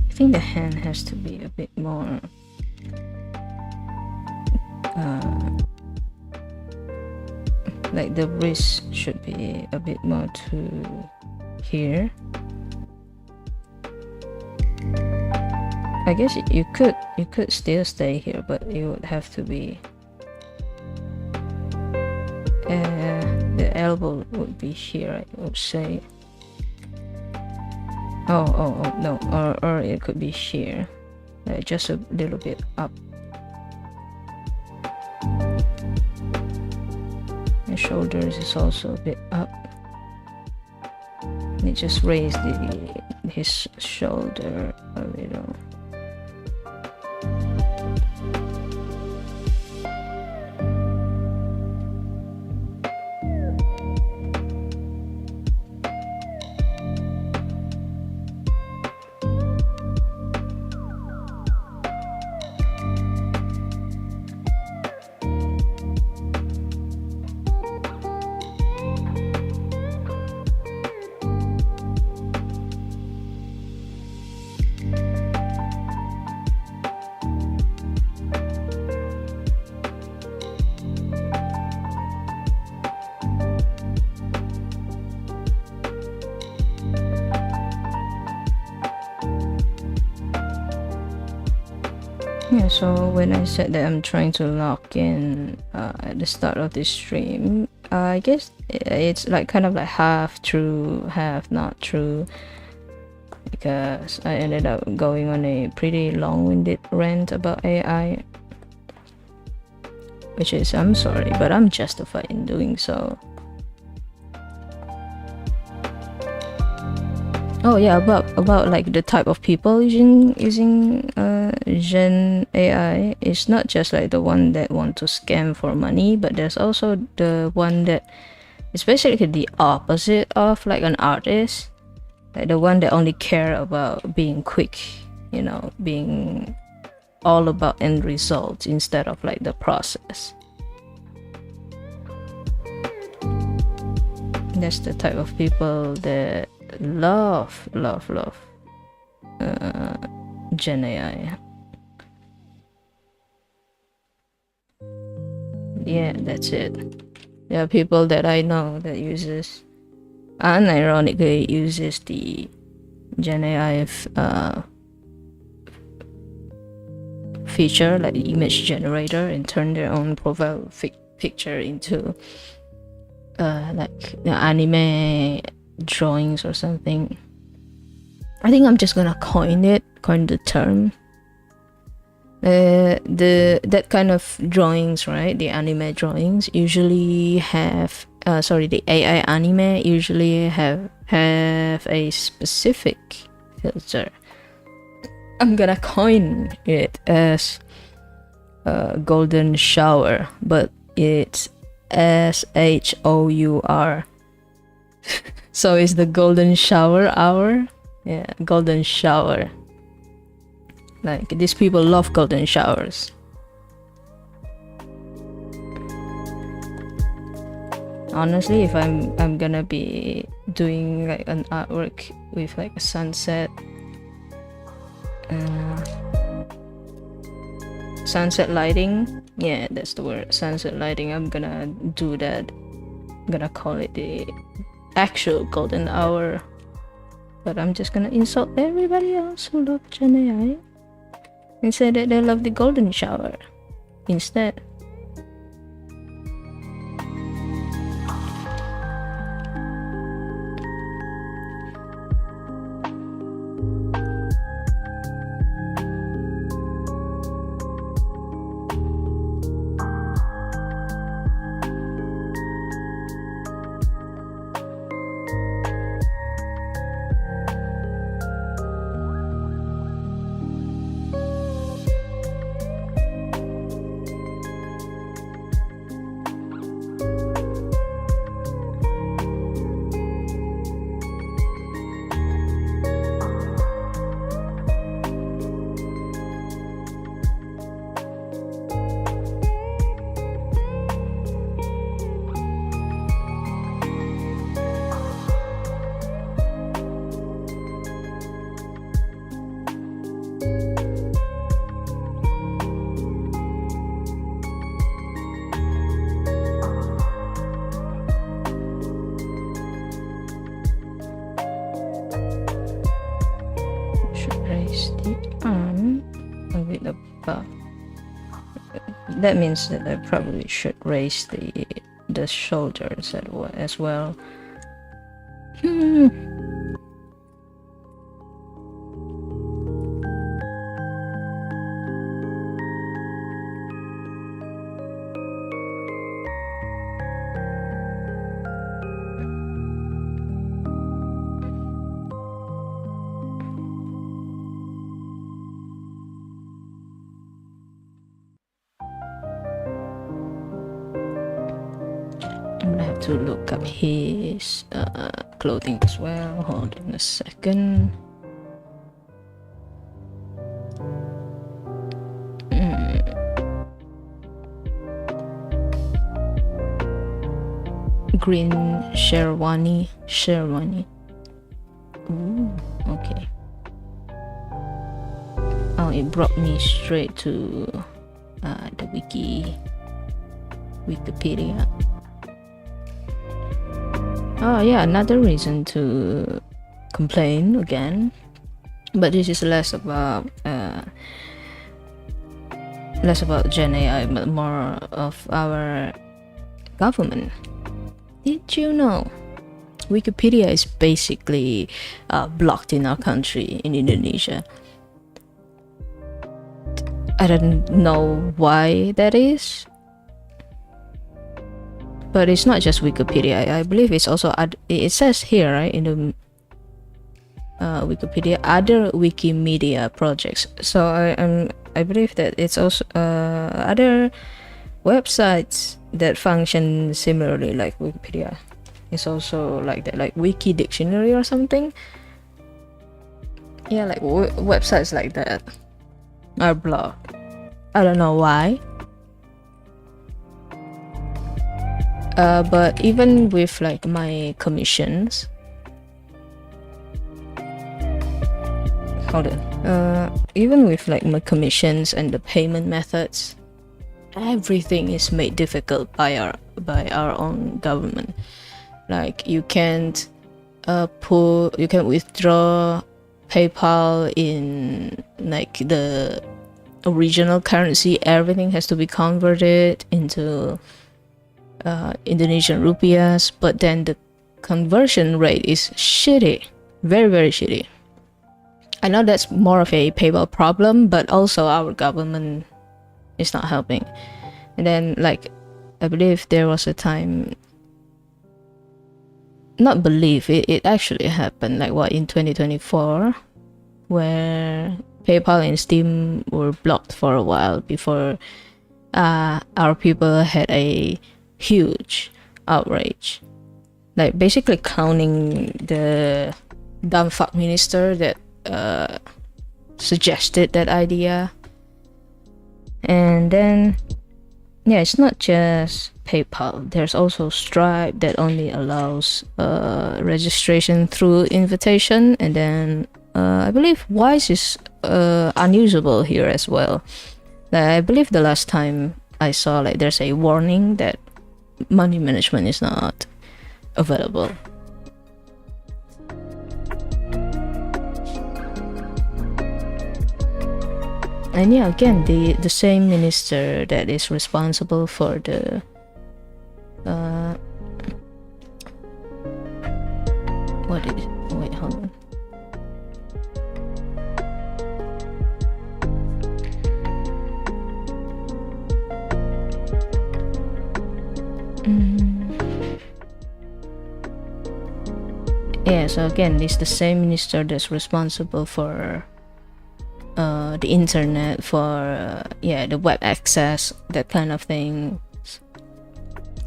I think the hand has to be a bit more like the wrist should be a bit more to here. I guess you could still stay here, but it would have to be the elbow would be here, I would say. Oh no, or it could be here, just a little bit up. The shoulders is also a bit up. It just raised his shoulder a little. Yeah, so when I said that I'm trying to lock in at the start of this stream, I guess it's like kind of like half true, half not true, because I ended up going on a pretty long-winded rant about AI, which is, I'm sorry, but I'm justified in doing so. Oh yeah, about like the type of people using Gen AI. It's not just like the one that want to scam for money, but there's also the one that is basically the opposite of like an artist, like the one that only care about being quick, you know, being all about end results instead of like the process. That's the type of people that love Gen AI. Yeah, that's it. There are people that I know that uses, unironically uses the Gen AI feature, like the image generator, and turn their own profile picture into like anime drawings or something. I think I'm just gonna coin the term. That kind of drawings, right? The anime drawings usually have the AI anime usually have a specific filter. I'm gonna coin it as golden shower, but it's SHOUR. So it's the golden shower hour. Yeah, golden shower. Like, these people love golden showers. Honestly, if I'm gonna be doing like an artwork with like a sunset lighting, yeah, that's the word, sunset lighting, I'm gonna do that. I'm gonna call it the actual golden hour, but I'm just gonna insult everybody else who love Gen AI and say that they love the golden shower instead. That means that I probably should raise the shoulders as well. To look up his clothing as well. Hold on a second. Green Sherwani. Ooh, okay. Oh, it brought me straight to the Wikipedia. Oh yeah, another reason to complain again, but this is less about less about Gen AI, but more of our government. Did you know Wikipedia is basically blocked in our country, in Indonesia? I don't know why that is, but it's not just Wikipedia. I believe it's also, it says here, right, in the Wikipedia, other Wikimedia projects. So I believe that it's also other websites that function similarly like Wikipedia. It's also like that, like Wiki Dictionary or something. Yeah, like websites like that are blocked. I don't know why. But even with like my commissions, even with like my commissions and the payment methods, everything is made difficult by our own government. Like you can't withdraw PayPal in like the original currency. Everything has to be converted into Indonesian rupiahs, but then the conversion rate is shitty, very, very shitty. I know that's more of a PayPal problem, but also our government is not helping. And then, like, I believe there was a time, not believe, it actually happened, like what, in 2024, where PayPal and Steam were blocked for a while before our people had a huge outrage, like basically clowning the dumb fuck minister that suggested that idea. And then yeah, it's not just PayPal, there's also Stripe that only allows registration through invitation, and then I believe Wise is unusable here as well. I believe the last time I saw, like, there's a warning that money management is not available. And yeah, again, the same minister that is responsible for the what is it? Wait, hold on. Yeah, so again, it's the same minister that's responsible for the internet, for the web access, that kind of thing.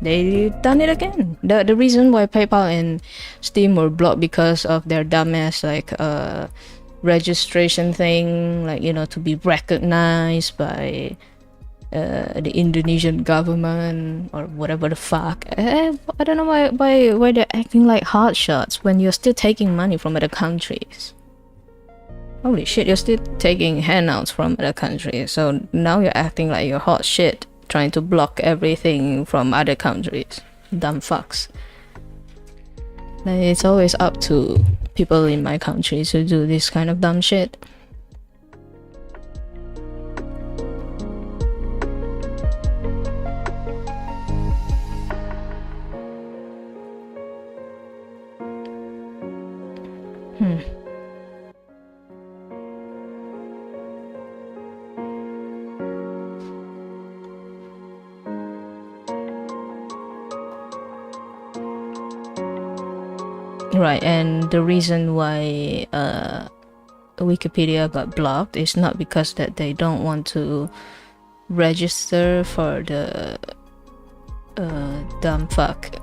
They done it again. The reason why PayPal and Steam were blocked because of their dumbass like registration thing, like, you know, to be recognized by the Indonesian government or whatever the fuck. I don't know why they're acting like hotshots when you're still taking money from other countries. Holy shit, you're still taking handouts from other countries, so now you're acting like you're hot shit, trying to block everything from other countries. Dumb fucks. It's always up to people in my country to do this kind of dumb shit. Right, and the reason why Wikipedia got blocked is not because that they don't want to register for the dumb fuck.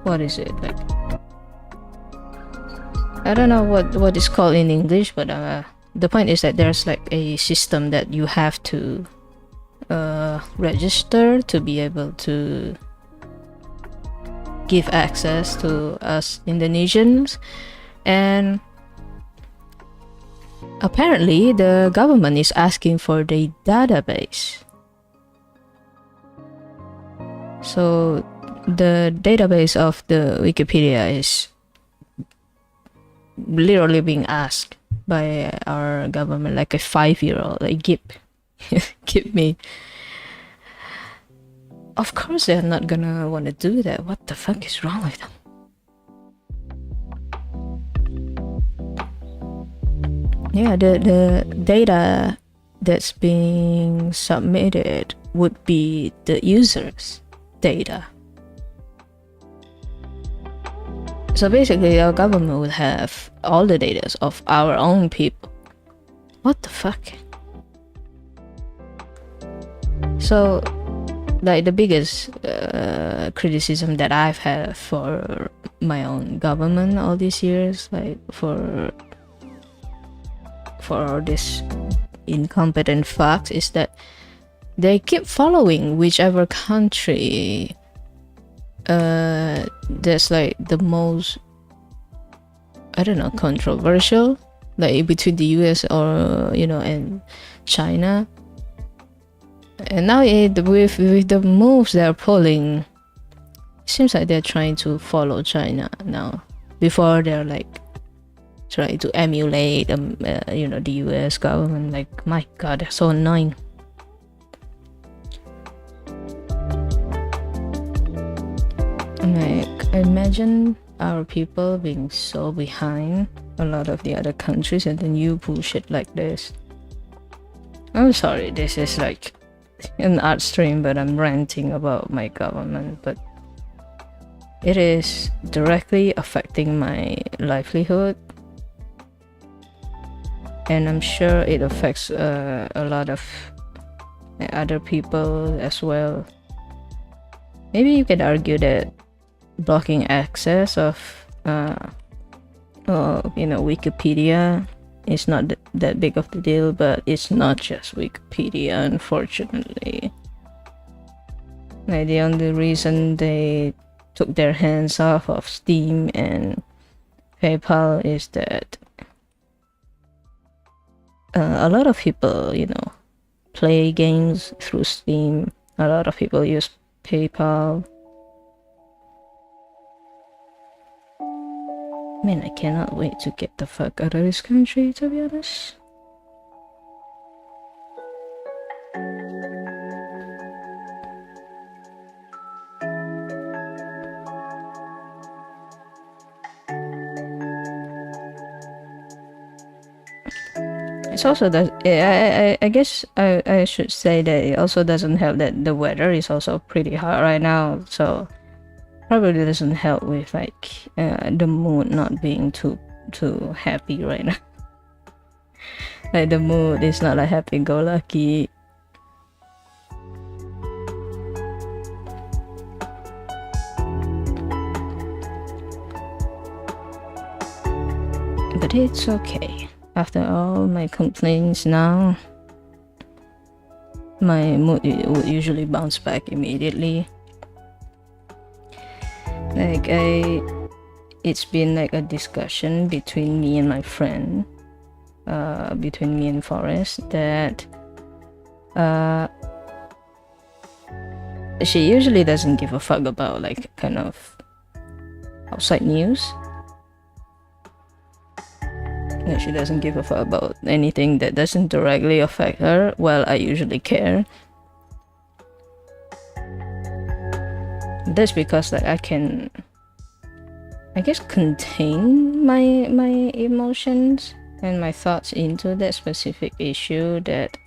What is it, like? I don't know what it's called in English, but the point is that there's like a system that you have to register to be able to give access to us Indonesians. And apparently the government is asking for the database. So the database of the Wikipedia is literally being asked by our government like a 5-year-old, a GIP. keep me. Of course they're not gonna want to do that. What the fuck is wrong with them? Yeah, the data that's being submitted would be the user's data. So basically our government would have all the data of our own people. What the fuck? So like the biggest criticism that I've had for my own government all these years, like for this incompetent fucks, is that they keep following whichever country that's like the most, I don't know, controversial, like between the US or and China. And now with the moves they're pulling, it seems like they're trying to follow China now. Before they're like trying to emulate the US government. Like, my god, they're so annoying. Like, imagine our people being so behind a lot of the other countries, and then you pull shit like this. I'm sorry, this is like an art stream, but I'm ranting about my government, but it is directly affecting my livelihood, and I'm sure it affects a lot of other people as well. Maybe you could argue that blocking access of Wikipedia is not that big of the deal, but it's not just Wikipedia, unfortunately. Like, the only reason they took their hands off of Steam and PayPal is that a lot of people play games through Steam. A lot of people use PayPal. Man, I cannot wait to get the fuck out of this country, to be honest. It's also that I guess I should say that it also doesn't help that the weather is also pretty hot right now, so probably doesn't help with like the mood not being too happy right now. Like, the mood is not like happy-go-lucky. But it's okay. After all my complaints now, my mood would usually bounce back immediately. Like, it's been like a discussion between me and my friend, between me and Forrest, that she usually doesn't give a fuck about like kind of outside news. Like, she doesn't give a fuck about anything that doesn't directly affect her. Well, I usually care. That's because like I can, I guess, contain my emotions and my thoughts into that specific issue, that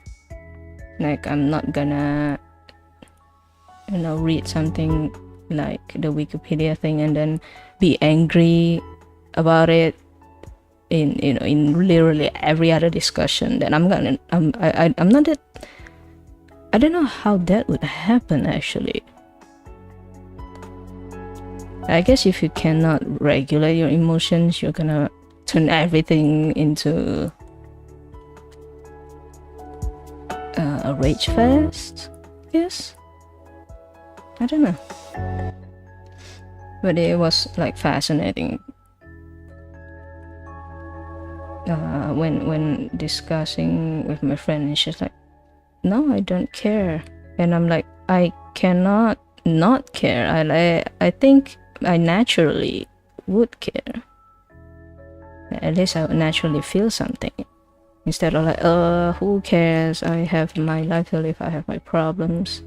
like I'm not gonna read something like the Wikipedia thing and then be angry about it in literally every other discussion. That I'm not that, I don't know how that would happen actually. I guess if you cannot regulate your emotions, you're gonna turn everything into a rage fest, I guess. I don't know. But it was like fascinating when discussing with my friend, and she's like, no, I don't care. And I'm like, I cannot not care. I think I naturally would care. At least I would naturally feel something. Instead of like, who cares? I have my life to live. I have my problems.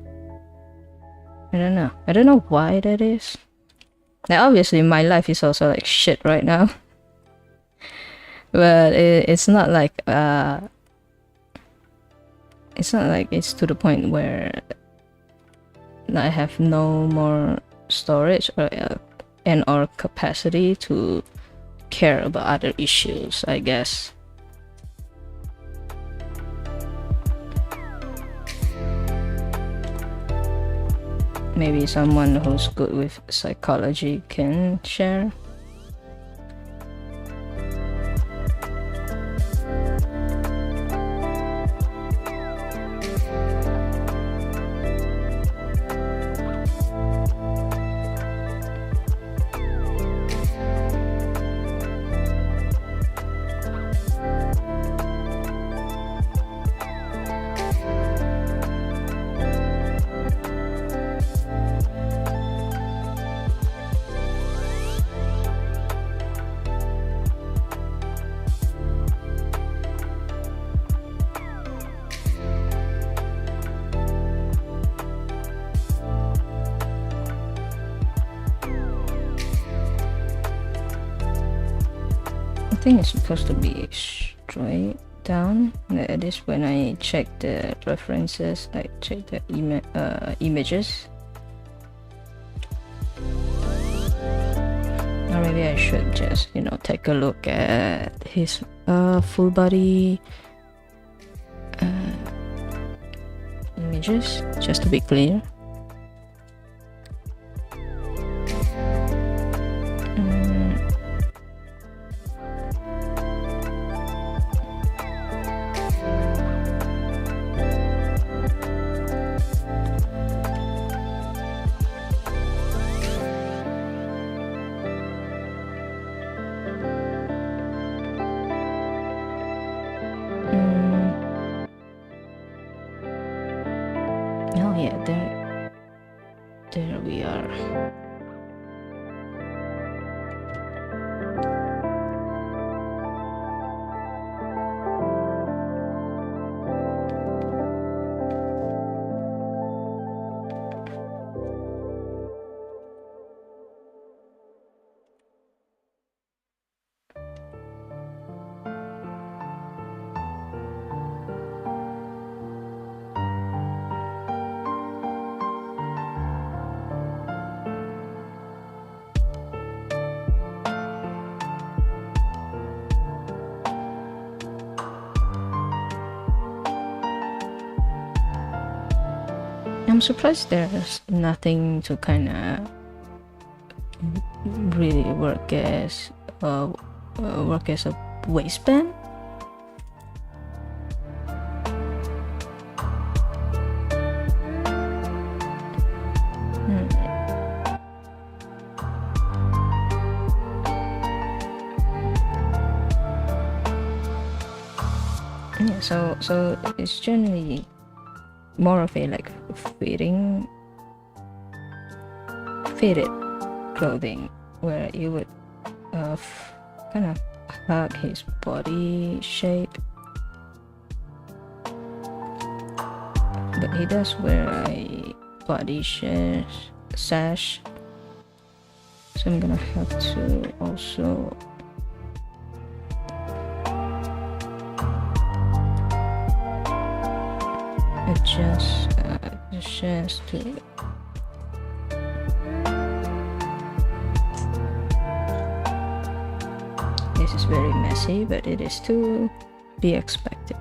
I don't know. I don't know why that is. Now, obviously, my life is also like shit right now. But it's not like it's not like it's to the point where I have no more storage or capacity to care about other issues, I guess. Maybe someone who's good with psychology can share. I think it's supposed to be straight down. That is when I check the references, like check the images. Or maybe I should just, you know, take a look at his full body images, just to be clear. Oh yeah, there we are. I'm surprised there's nothing to kind of really work as a waistband. Yeah, so it's generally more of a like fitted clothing where you would kind of hug his body shape, but he does wear a body sash, so I'm gonna have to also adjust the shares to this is very messy, but it is to be expected.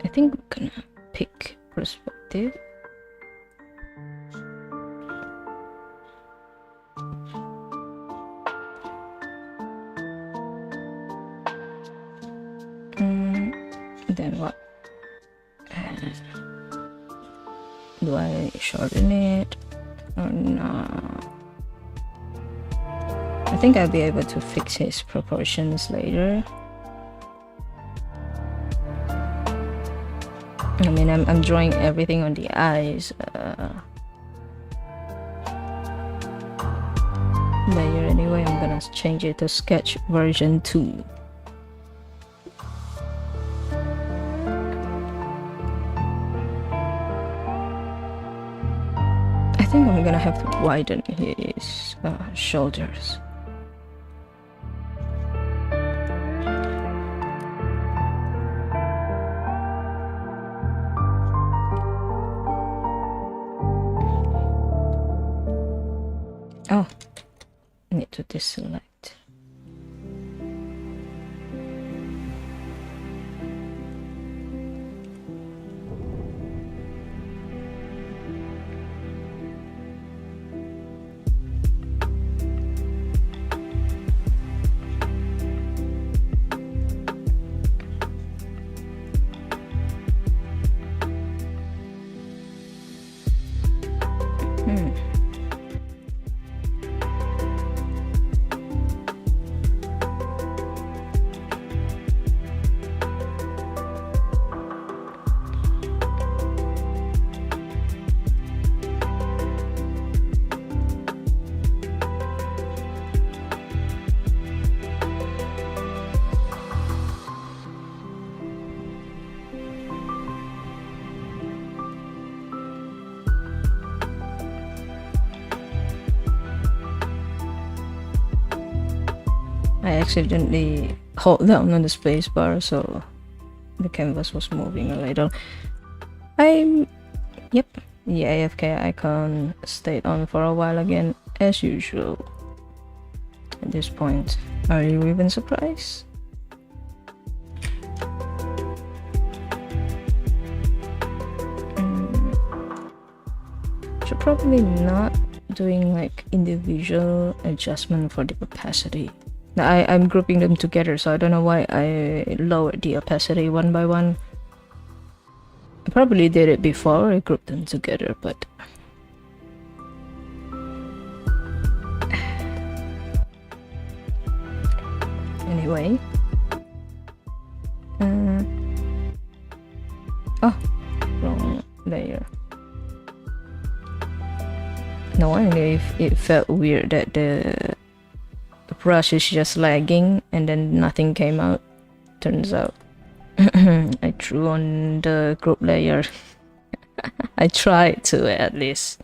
I think we're gonna pick perspective. Do I shorten it or not? I think I'll be able to fix his proportions later. I mean, I'm drawing everything on the eyes. Layer anyway. I'm gonna change it to sketch version 2. I think I'm gonna have to widen his shoulders. Oh, I need to deselect. I accidentally hold down on the space bar, so the canvas was moving a little. Yep, the AFK icon stayed on for a while again, as usual. At this point, are you even surprised? Should probably not doing like individual adjustment for the opacity. I'm grouping them together, so I don't know why I lowered the opacity one by one. I probably did it before I grouped them together, but anyway. Oh, wrong layer. No wonder if it felt weird that the brush is just lagging and then nothing came out. Turns out I drew on the group layer. I tried to, at least.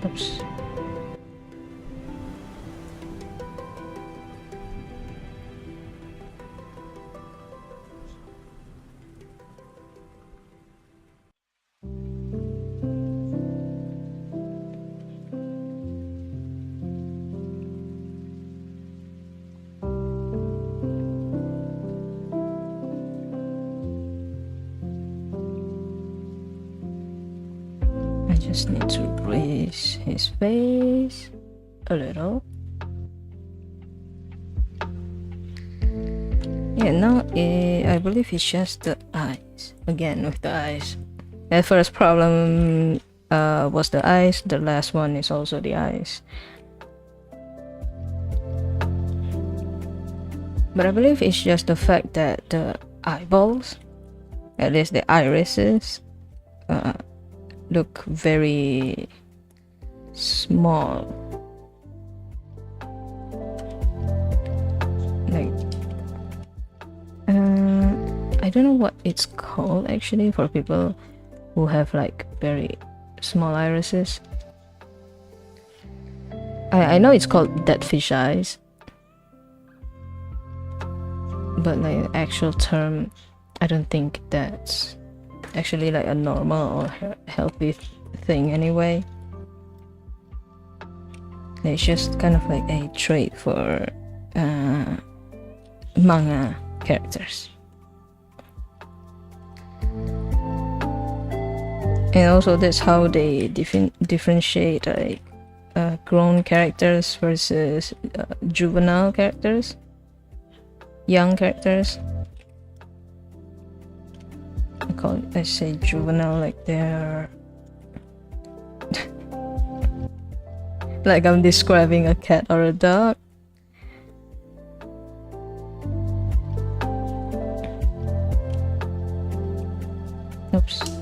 Oops. Just need to raise his face a little. Yeah, now I believe it's just the eyes. Again with the eyes. The first problem was the eyes, the last one is also the eyes. But I believe it's just the fact that the eyeballs, at least the irises, look very small. Like, I don't know what it's called actually for people who have like very small irises. I know it's called dead fish eyes, but like actual term, I don't think that's actually like a normal or healthy thing anyway. It's just kind of like a trait for manga characters. And also that's how they differentiate like grown characters versus juvenile characters, young characters. I say juvenile like they're like I'm describing a cat or a dog. Oops.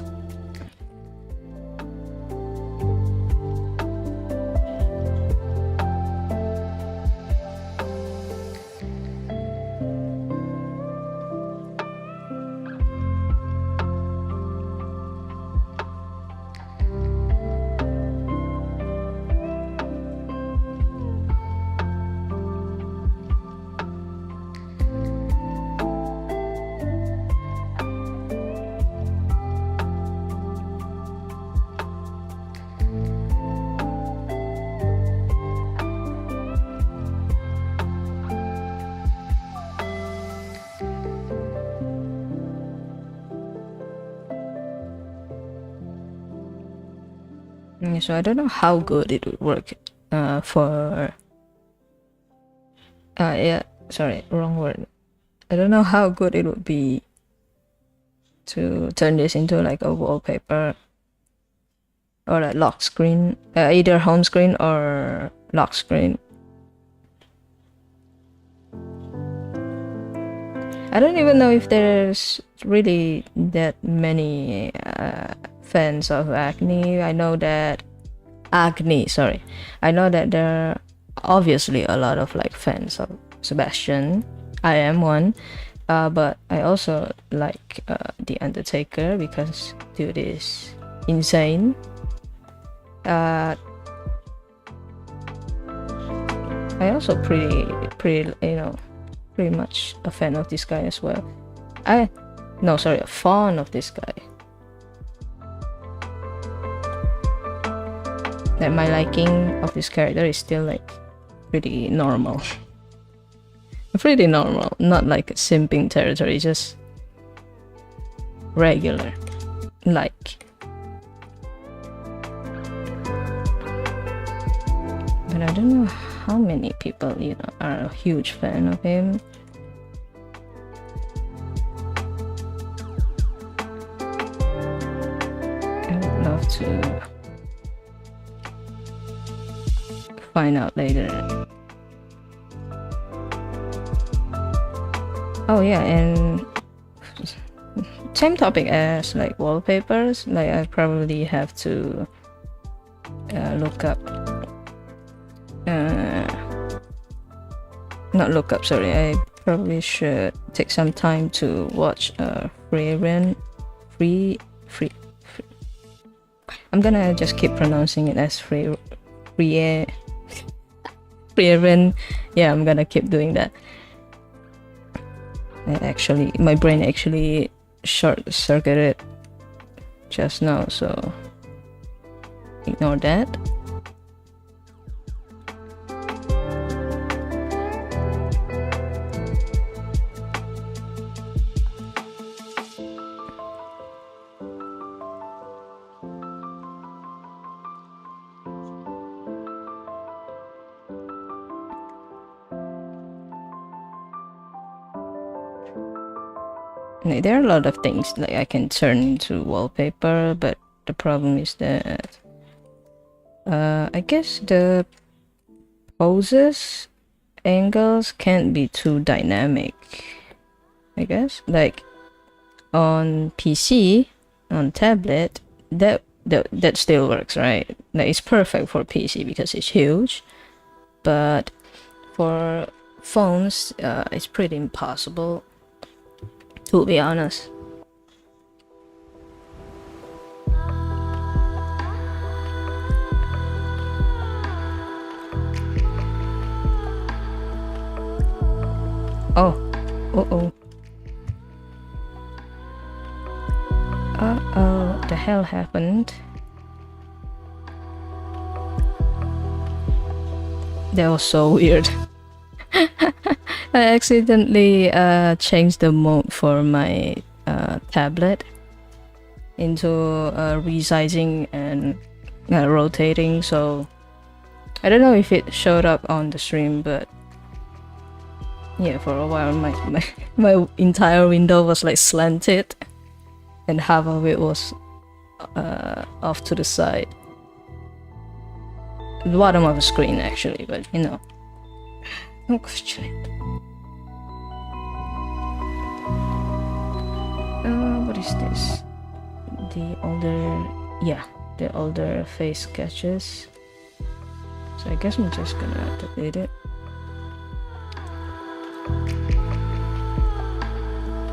So I don't know how good it would work for yeah, sorry, wrong word. I don't know how good it would be to turn this into like a wallpaper or a lock screen, either home screen or lock screen. I don't even know if there's really that many fans of Agni. I know that I know that there are obviously a lot of like fans of Sebastian. I am one, but I also like The Undertaker because dude is insane. I also pretty much a fan of this guy as well. A fan of this guy. That my liking of this character is still like pretty normal. Pretty normal, not like simping territory, just regular. Like. But I don't know how many people, are a huge fan of him. I would love to find out later. Oh yeah, and same topic as like wallpapers. Like I probably have to look up. Not look up. Sorry, I probably should take some time to watch Free. I'm gonna just keep pronouncing it as Free. Yeah, I'm gonna keep doing that. My brain actually short-circuited just now, so ignore that. There are a lot of things like I can turn into wallpaper, but the problem is that I guess the poses, angles can't be too dynamic. I guess like on PC, on tablet, that still works, right? Like it's perfect for PC because it's huge, but for phones, it's pretty impossible. To be honest. Oh. Uh-oh. Uh-oh. The hell happened? That was so weird. I accidentally changed the mode for my tablet into resizing and rotating, so I don't know if it showed up on the stream, but yeah, for a while my entire window was like slanted and half of it was off to the side. The bottom of the screen actually, but you know, don't question it. What is this? The older face sketches. So I guess I'm just gonna delete it.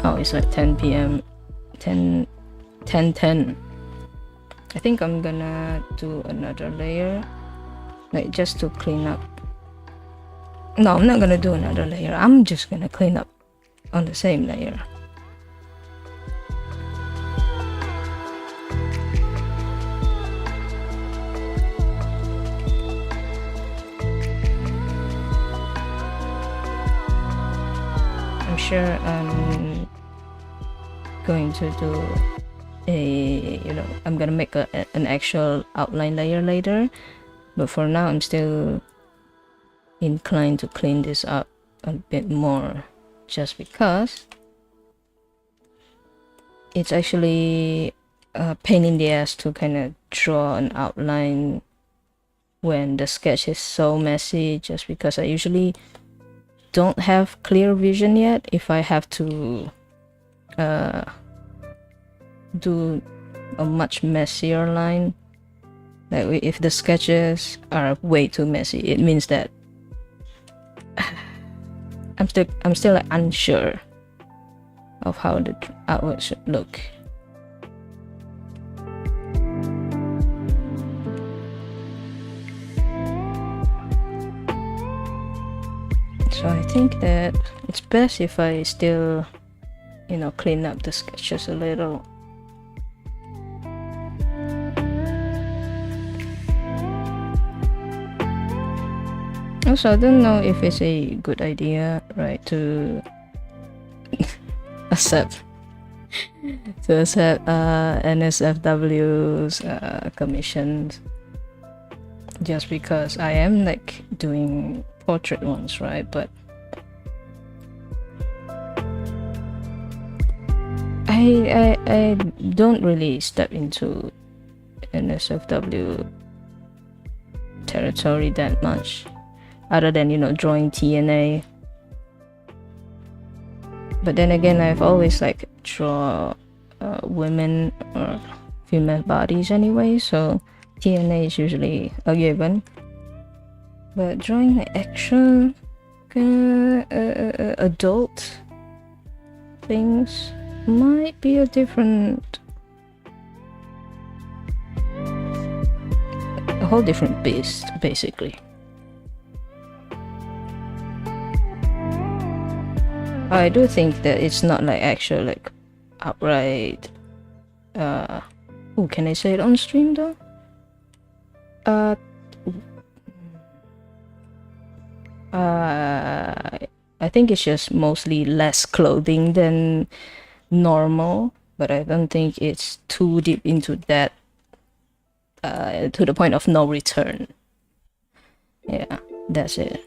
Oh, it's like 10 p.m. 10. I think I'm gonna do another layer, like just to clean up. No, I'm not gonna do another layer. I'm just gonna clean up on the same layer. I'm sure I'm going to do I'm gonna make an actual outline layer later, but for now I'm still inclined to clean this up a bit more, just because it's actually a pain in the ass to kind of draw an outline when the sketch is so messy, just because I usually don't have clear vision yet if I have to do a much messier line. Like if the sketches are way too messy, it means that I'm still like unsure of how the artwork should look. So I think that it's best if I still, clean up the sketches a little. Also, I don't know if it's a good idea, right, to accept NSFW's commissions, just because I am like doing portrait ones, right? But I don't really step into NSFW territory that much, other than drawing TNA. But then again, I've always like draw women or female bodies anyway, so TNA is usually a given. But drawing like actual adult things might be a whole different beast, basically. I do think that it's not like actual like outright can I say it on stream though? I think it's just mostly less clothing than normal, but I don't think it's too deep into that to the point of no return. Yeah, that's it.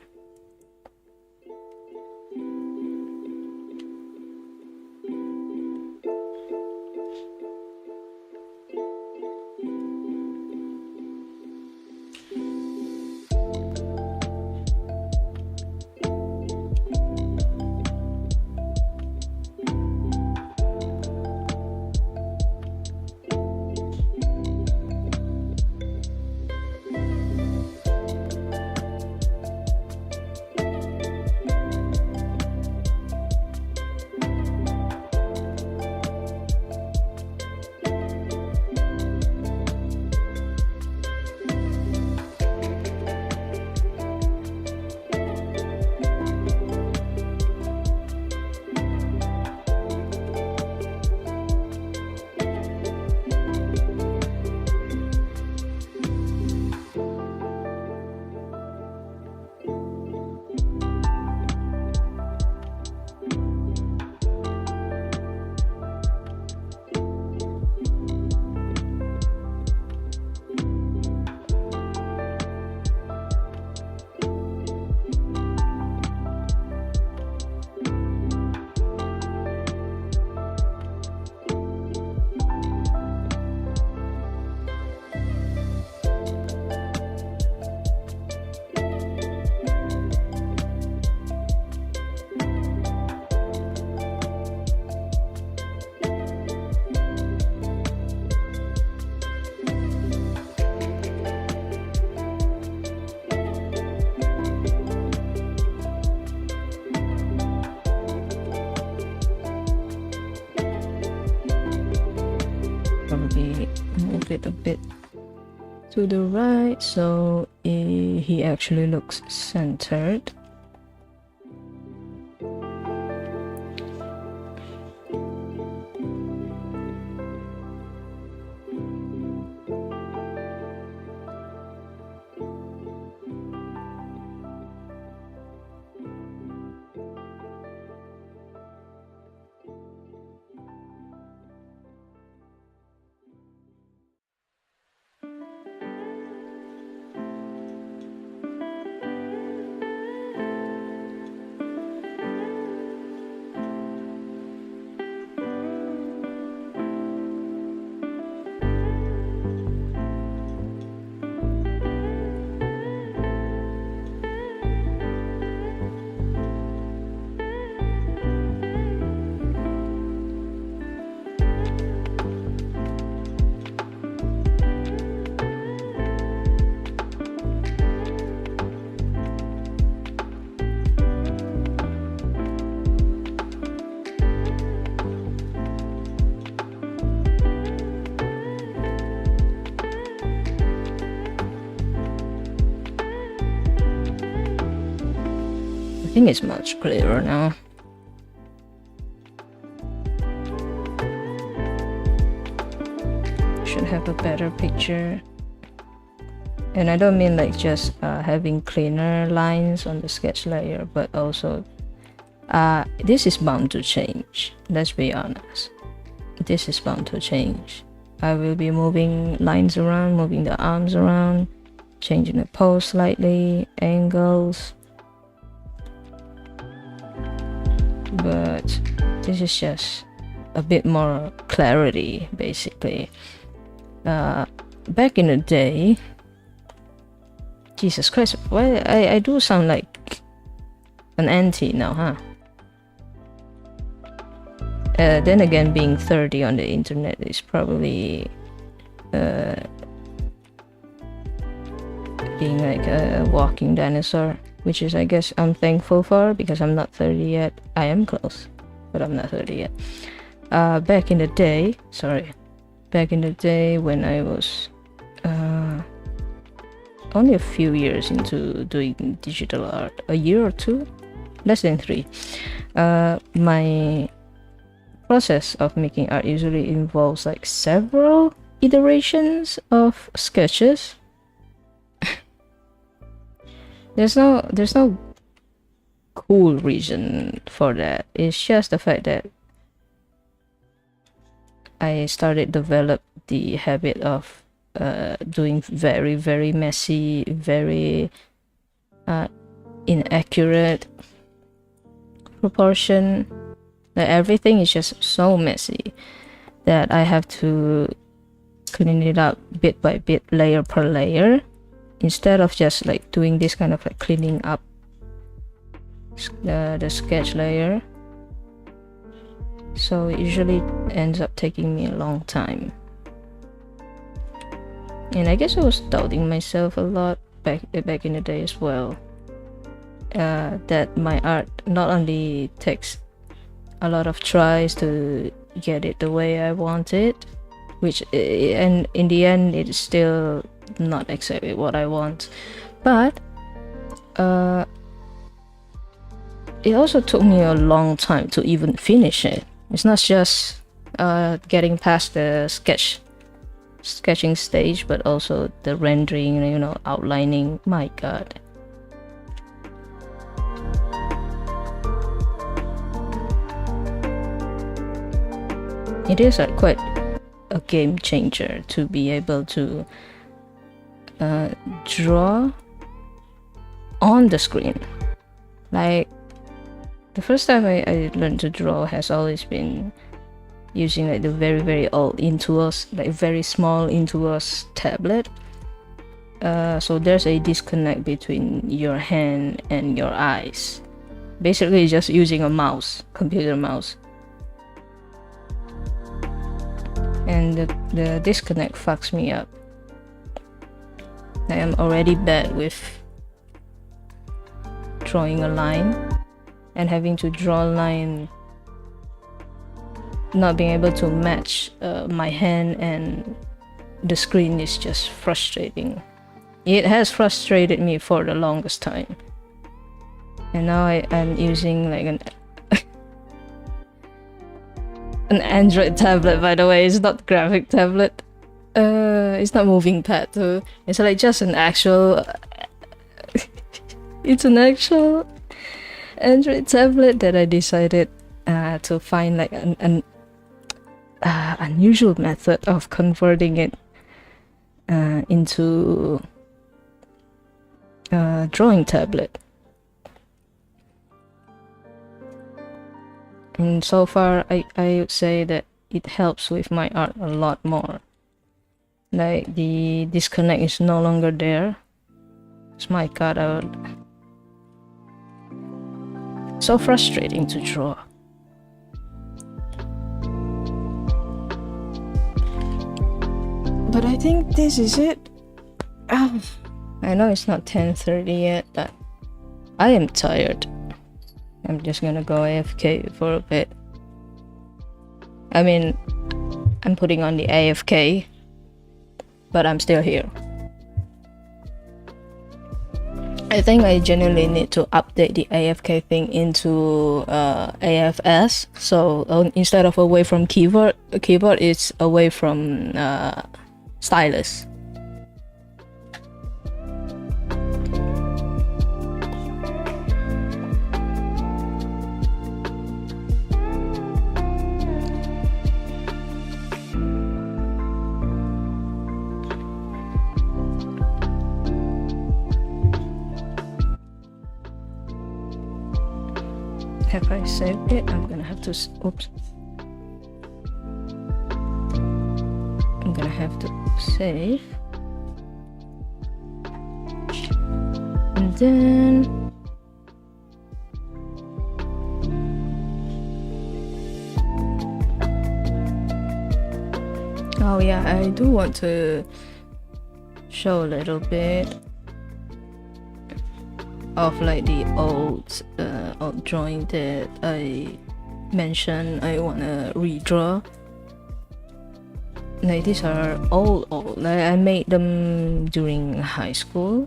it a bit to the right so he actually looks centered. I think it's much clearer now. Should have a better picture. And I don't mean like just having cleaner lines on the sketch layer, but also this is bound to change. Let's be honest. This is bound to change. I will be moving lines around, moving the arms around, changing the pose slightly, angles. But this is just a bit more clarity, basically. Back in the day, Jesus Christ, why I do sound like an auntie now, huh? Then again, being 30 on the internet is probably being like a walking dinosaur, which is, I guess, I'm thankful for because I'm not 30 yet. I am close, but I'm not 30 yet. Back in the day, when I was only a few years into doing digital art, a year or two, less than 3, my process of making art usually involves like several iterations of sketches. There's no cool reason for that. It's just the fact that I started develop the habit of doing very, very messy, very inaccurate proportion. Like everything is just so messy that I have to clean it up bit by bit, layer per layer, instead of just like doing this kind of like cleaning up the sketch layer. So it usually ends up taking me a long time. And I guess I was doubting myself a lot back in the day as well. That my art not only takes a lot of tries to get it the way I want it, which and in the end it's still not exactly what I want, but it also took me a long time to even finish it. It's not just getting past the sketching stage, but also the rendering, you know, outlining. My god. It is quite a game changer to be able to draw on the screen. Like the first time I learned to draw has always been using like the very, very old Intuos, like very small Intuos tablet. So there's a disconnect between your hand and your eyes. Basically just using a mouse, computer mouse. And the disconnect fucks me up. I am already bad with drawing a line, and having to draw a line not being able to match my hand and the screen is just frustrating. It has frustrated me for the longest time. And now I'm using like an Android tablet, by the way. It's not graphic tablet. It's not moving pad, so it's like just an actual it's an actual Android tablet that I decided to find like an unusual method of converting it into a drawing tablet. And so far I would say that it helps with my art a lot more. Like the disconnect is no longer there. It's my cutout. So frustrating to draw. But I think this is it. I know it's not 10:30 yet, but I am tired. I'm just gonna go AFK for a bit. I mean, I'm putting on the AFK, but I'm still here. I think I genuinely need to update the AFK thing into AFS. So instead of away from keyboard, it's away from stylus. Have I saved it? I'm gonna have to. Oops. I'm gonna have to save. And then. Oh, yeah, I do want to show a little bit of like the old drawing that I mentioned I wanna redraw. Like these are old. Like I made them during high school.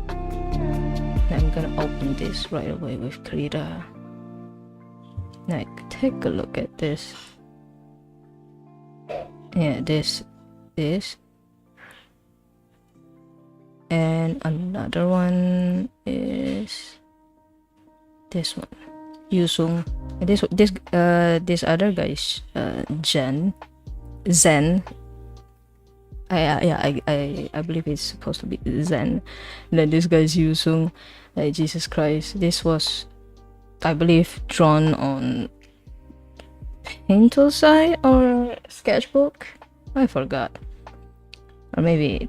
I'm gonna open this right away with Krita. Like take a look at this. Yeah, this. And another one is this one, Yusung. And this other guy is Zen. I believe it's supposed to be Zen. And then this guy is Yusung. Like Jesus Christ. This was, I believe, drawn on Paintosai or sketchbook. I forgot, or maybe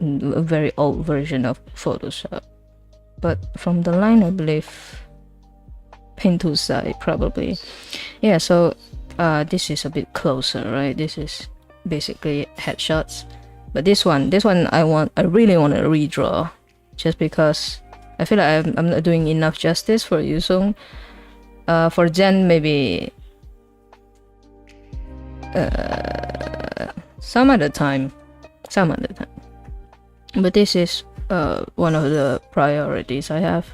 a very old version of Photoshop, but from the line I believe Paintosai probably. Yeah, so this is a bit closer, right? This is basically headshots, but this one I really want to redraw, just because I feel like I'm not doing enough justice for Yusung. For Jen, maybe some other time. But this is one of the priorities I have.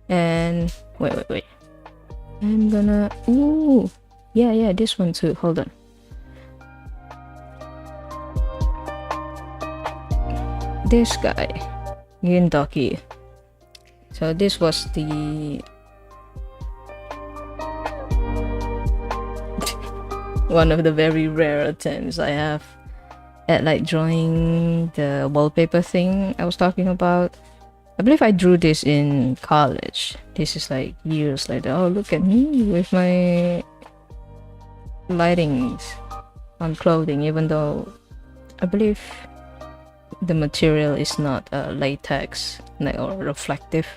And wait. I'm gonna yeah, this one too. Hold on. This guy, Gintoki. So this was the one of the very rare attempts I have at like drawing the wallpaper thing I was talking about. I believe I drew this in college. This is like years later. Oh, look at me with my lightings on clothing, even though I believe the material is not latex or reflective.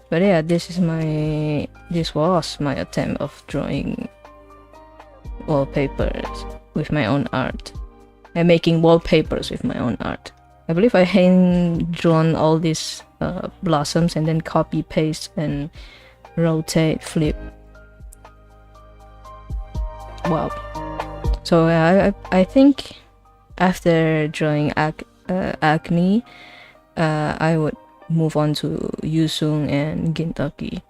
But yeah, this was my attempt of drawing wallpapers with my own art. And making wallpapers with my own art. I believe I hand drawn all these blossoms and then copy paste and rotate, flip. Wow. So I think after drawing Agni, I would move on to Yusung and Gintaki.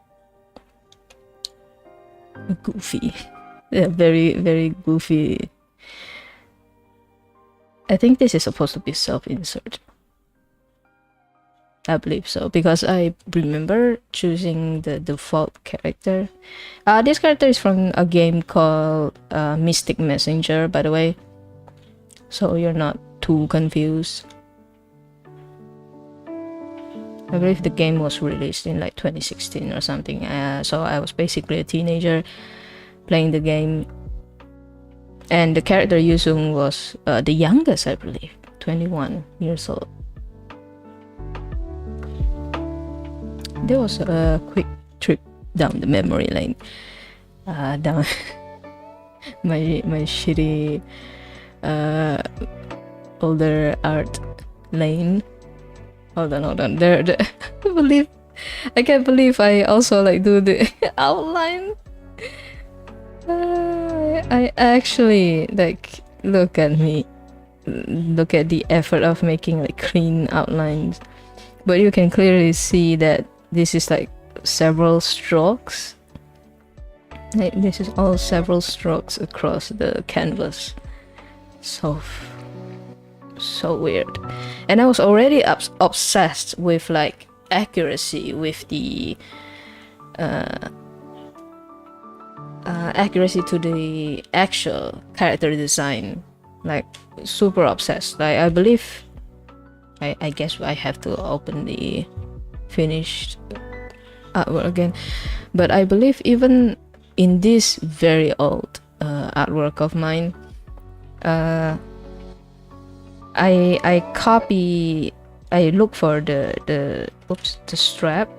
Goofy. Yeah, very, very goofy. I think this is supposed to be self-insert. I believe so, because I remember choosing the default character. This character is from a game called Mystic Messenger, by the way, so you're not too confused. I believe the game was released in like 2016 or something, so I was basically a teenager playing the game, and the character Yusung was the youngest, I believe, 21 years old. There was a quick trip down the memory lane, down my shitty older art lane. Hold on. There. I can't believe I also like do the outline. I actually like look at the effort of making like clean outlines, but you can clearly see that this is like several strokes. Like this is all several strokes across the canvas. So weird. And I was already obsessed with like accuracy, with the accuracy to the actual character design, like super obsessed. Like I believe I guess I have to open the finished artwork again, but I believe even in this very old artwork of mine, I look for the strap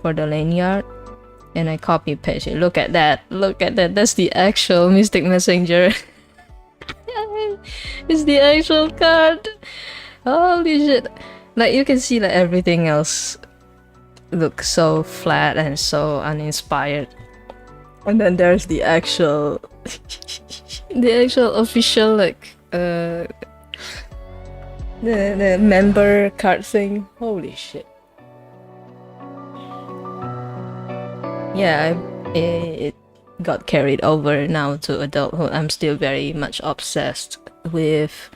for the lanyard, and I copy paste it. Look at that, that's the actual Mystic Messenger. It's the actual card. Holy shit. Like you can see that everything else looks so flat and so uninspired, and then there's the actual official like the member card thing. Holy shit. Yeah, it got carried over now to adulthood. I'm still very much obsessed with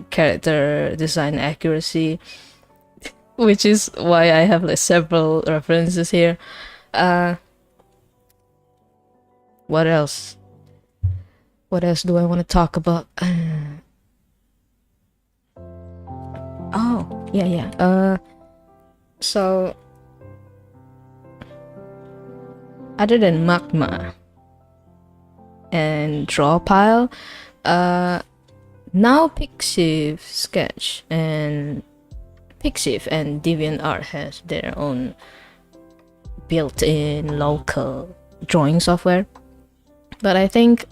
character design accuracy, which is why I have like several references here. What else do I want to talk about? Oh yeah. So other than Magma and Draw Pile, now Pixiv Sketch and Pixiv and DeviantArt has their own built-in local drawing software, but I think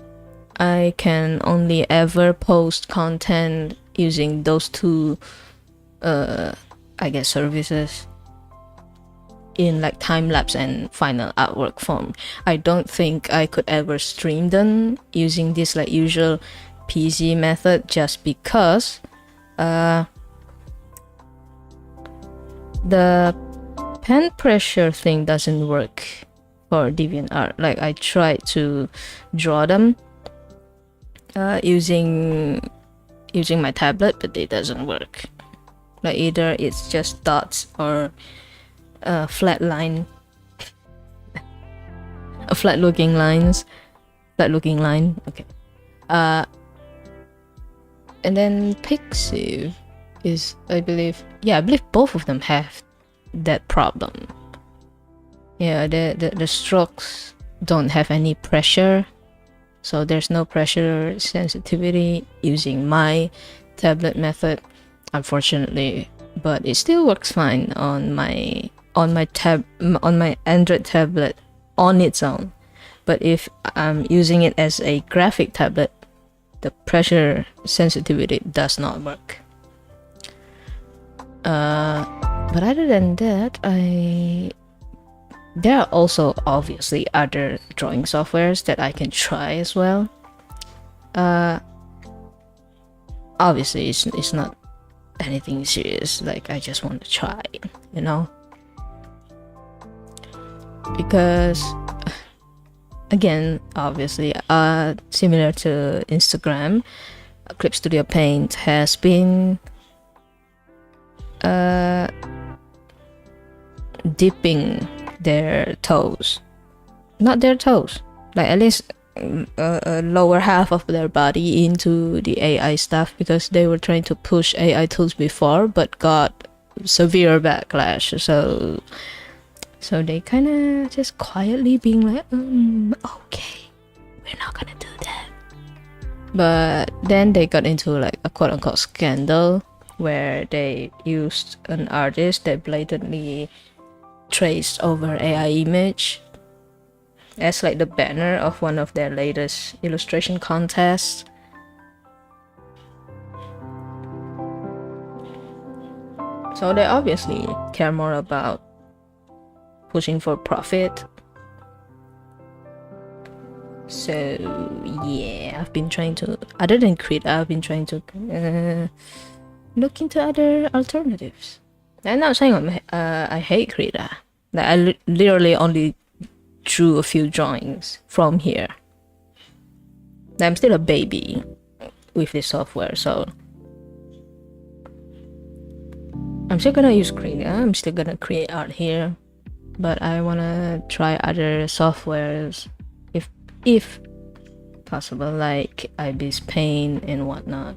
I can only ever post content using those two I guess services in like time-lapse and final artwork form. I don't think I could ever stream them using this like usual PC method, just because the pen pressure thing doesn't work for DeviantArt. Like I tried to draw them using my tablet, but it doesn't work. Like either it's just dots or a flat line, a flat looking line. Okay. And then Pixiv is, I believe both of them have that problem. Yeah, the strokes don't have any pressure, so there's no pressure sensitivity using my tablet method, unfortunately, but it still works fine on my Android tablet on its own. But if I'm using it as a graphic tablet, the pressure sensitivity does not work. But other than that, I There are also obviously other drawing softwares that I can try as well. Obviously it's not anything serious, like I just want to try, you know, because again, obviously, similar to Instagram, Clip Studio Paint has been dipping their toes, not their toes, like at least lower half of their body into the AI stuff, because they were trying to push AI tools before but got severe backlash. So they kind of just quietly being like, okay, we're not gonna do that. But then they got into like a quote-unquote scandal where they used an artist that blatantly traced over AI image as like the banner of one of their latest illustration contests. So they obviously care more about pushing for profit. So yeah, I've been trying to, other than Krita, I've been trying to look into other alternatives. I'm not saying I hate Krita. Like, I literally only drew a few drawings from here. I'm still a baby with this software, so I'm still gonna use Krita. I'm still gonna create art here, but I wanna try other softwares if possible, like Ibis Paint and whatnot.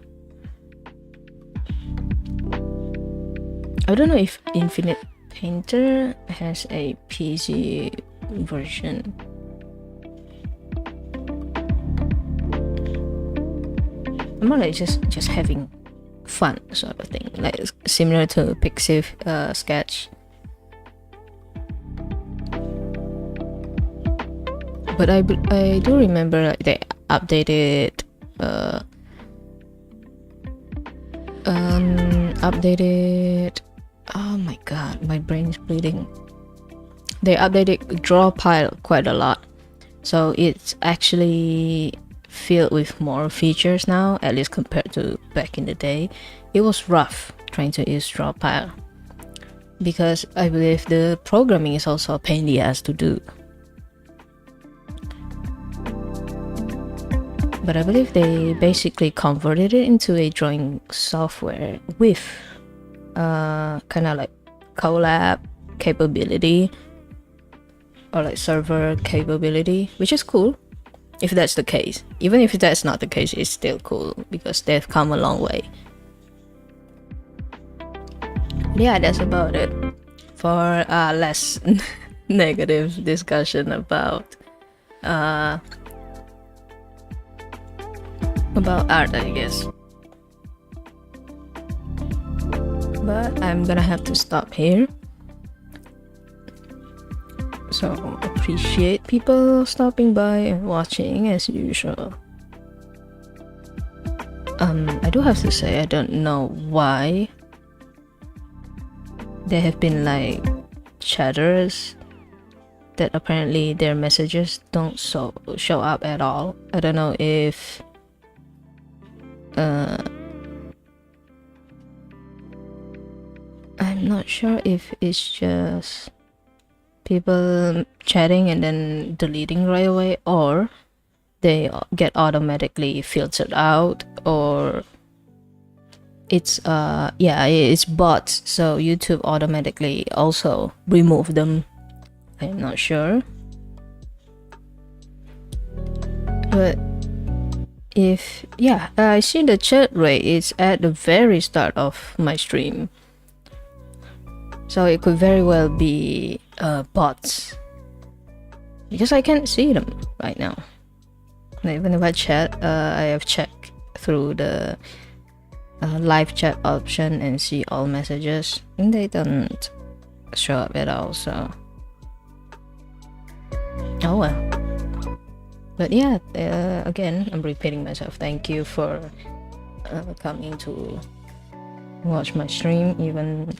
I don't know if Infinite Painter has a PC version. I'm more like just having fun sort of thing, like similar to Pixiv Sketch. But I do remember they updated oh my god, my brain is bleeding. They updated draw pile quite a lot, so it's actually filled with more features now, at least compared to back in the day. It was rough trying to use draw pile because I believe the programming is also a pain in the ass to do. But I believe they basically converted it into a drawing software with kind of like collab capability or like server capability, which is cool if that's the case. Even if that's not the case, it's still cool because they've come a long way. Yeah, that's about it for less negative discussion about art, I guess. But I'm gonna have to stop here. So appreciate people stopping by and watching as usual. I do have to say, I don't know why there have been like chatters that apparently their messages don't show up at all. I don't know if I'm not sure if it's just people chatting and then deleting right away, or they get automatically filtered out, or it's it's bots, so YouTube automatically also remove them. I'm not sure, but if I see the chat rate is at the very start of my stream, so it could very well be bots because I can't see them right now. Even if I chat, I have checked through the live chat option and see all messages, and they don't show up at all, so oh well. But yeah, again, I'm repeating myself, thank you for coming to watch my stream, even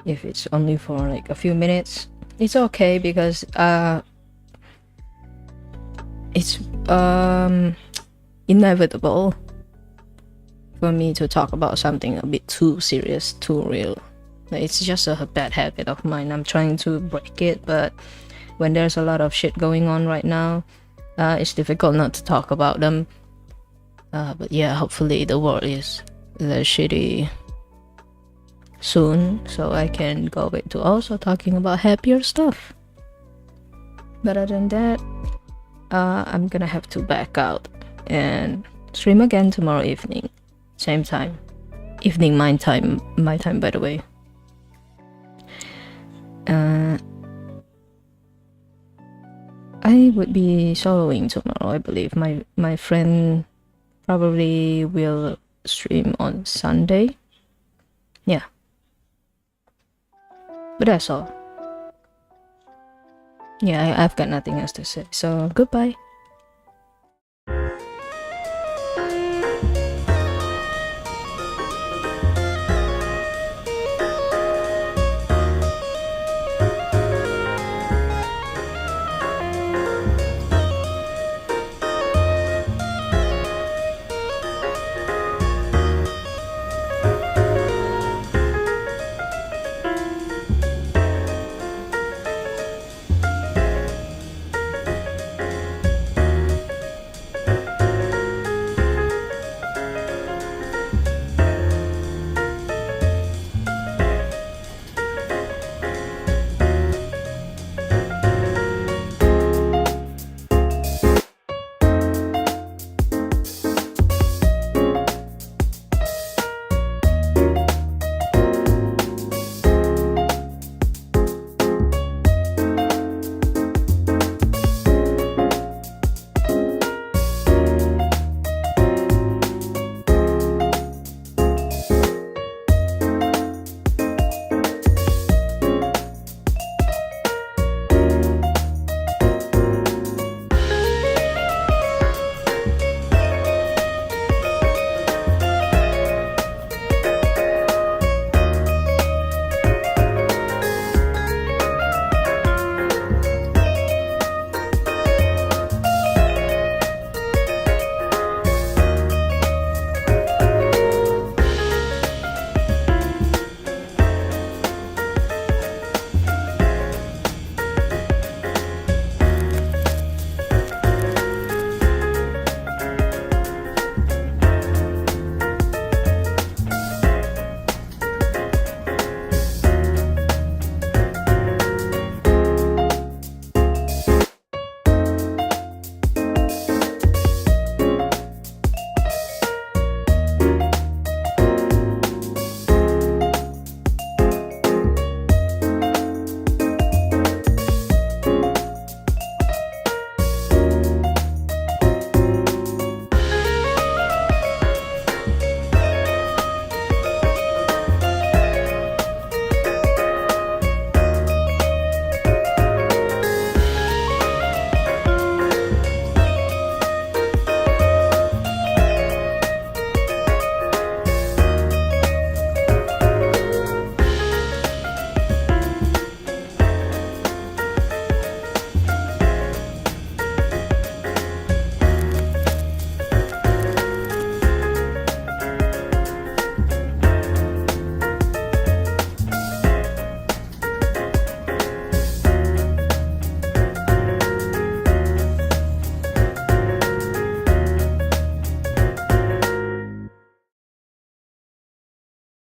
if it's only for like a few minutes. it's okay because it's inevitable for me to talk about something a bit too serious, too real. It's just a bad habit of mine. I'm trying to break it, but when there's a lot of shit going on right now, it's difficult not to talk about them. But yeah, hopefully the world is less shitty soon, so I can go back to also talking about happier stuff. But other than that, I'm gonna have to back out and stream again tomorrow evening, same time, evening my time by the way. I would be soloing tomorrow, I believe. My friend probably will stream on Sunday. Yeah. But that's all. Yeah, I've got nothing else to say. So goodbye.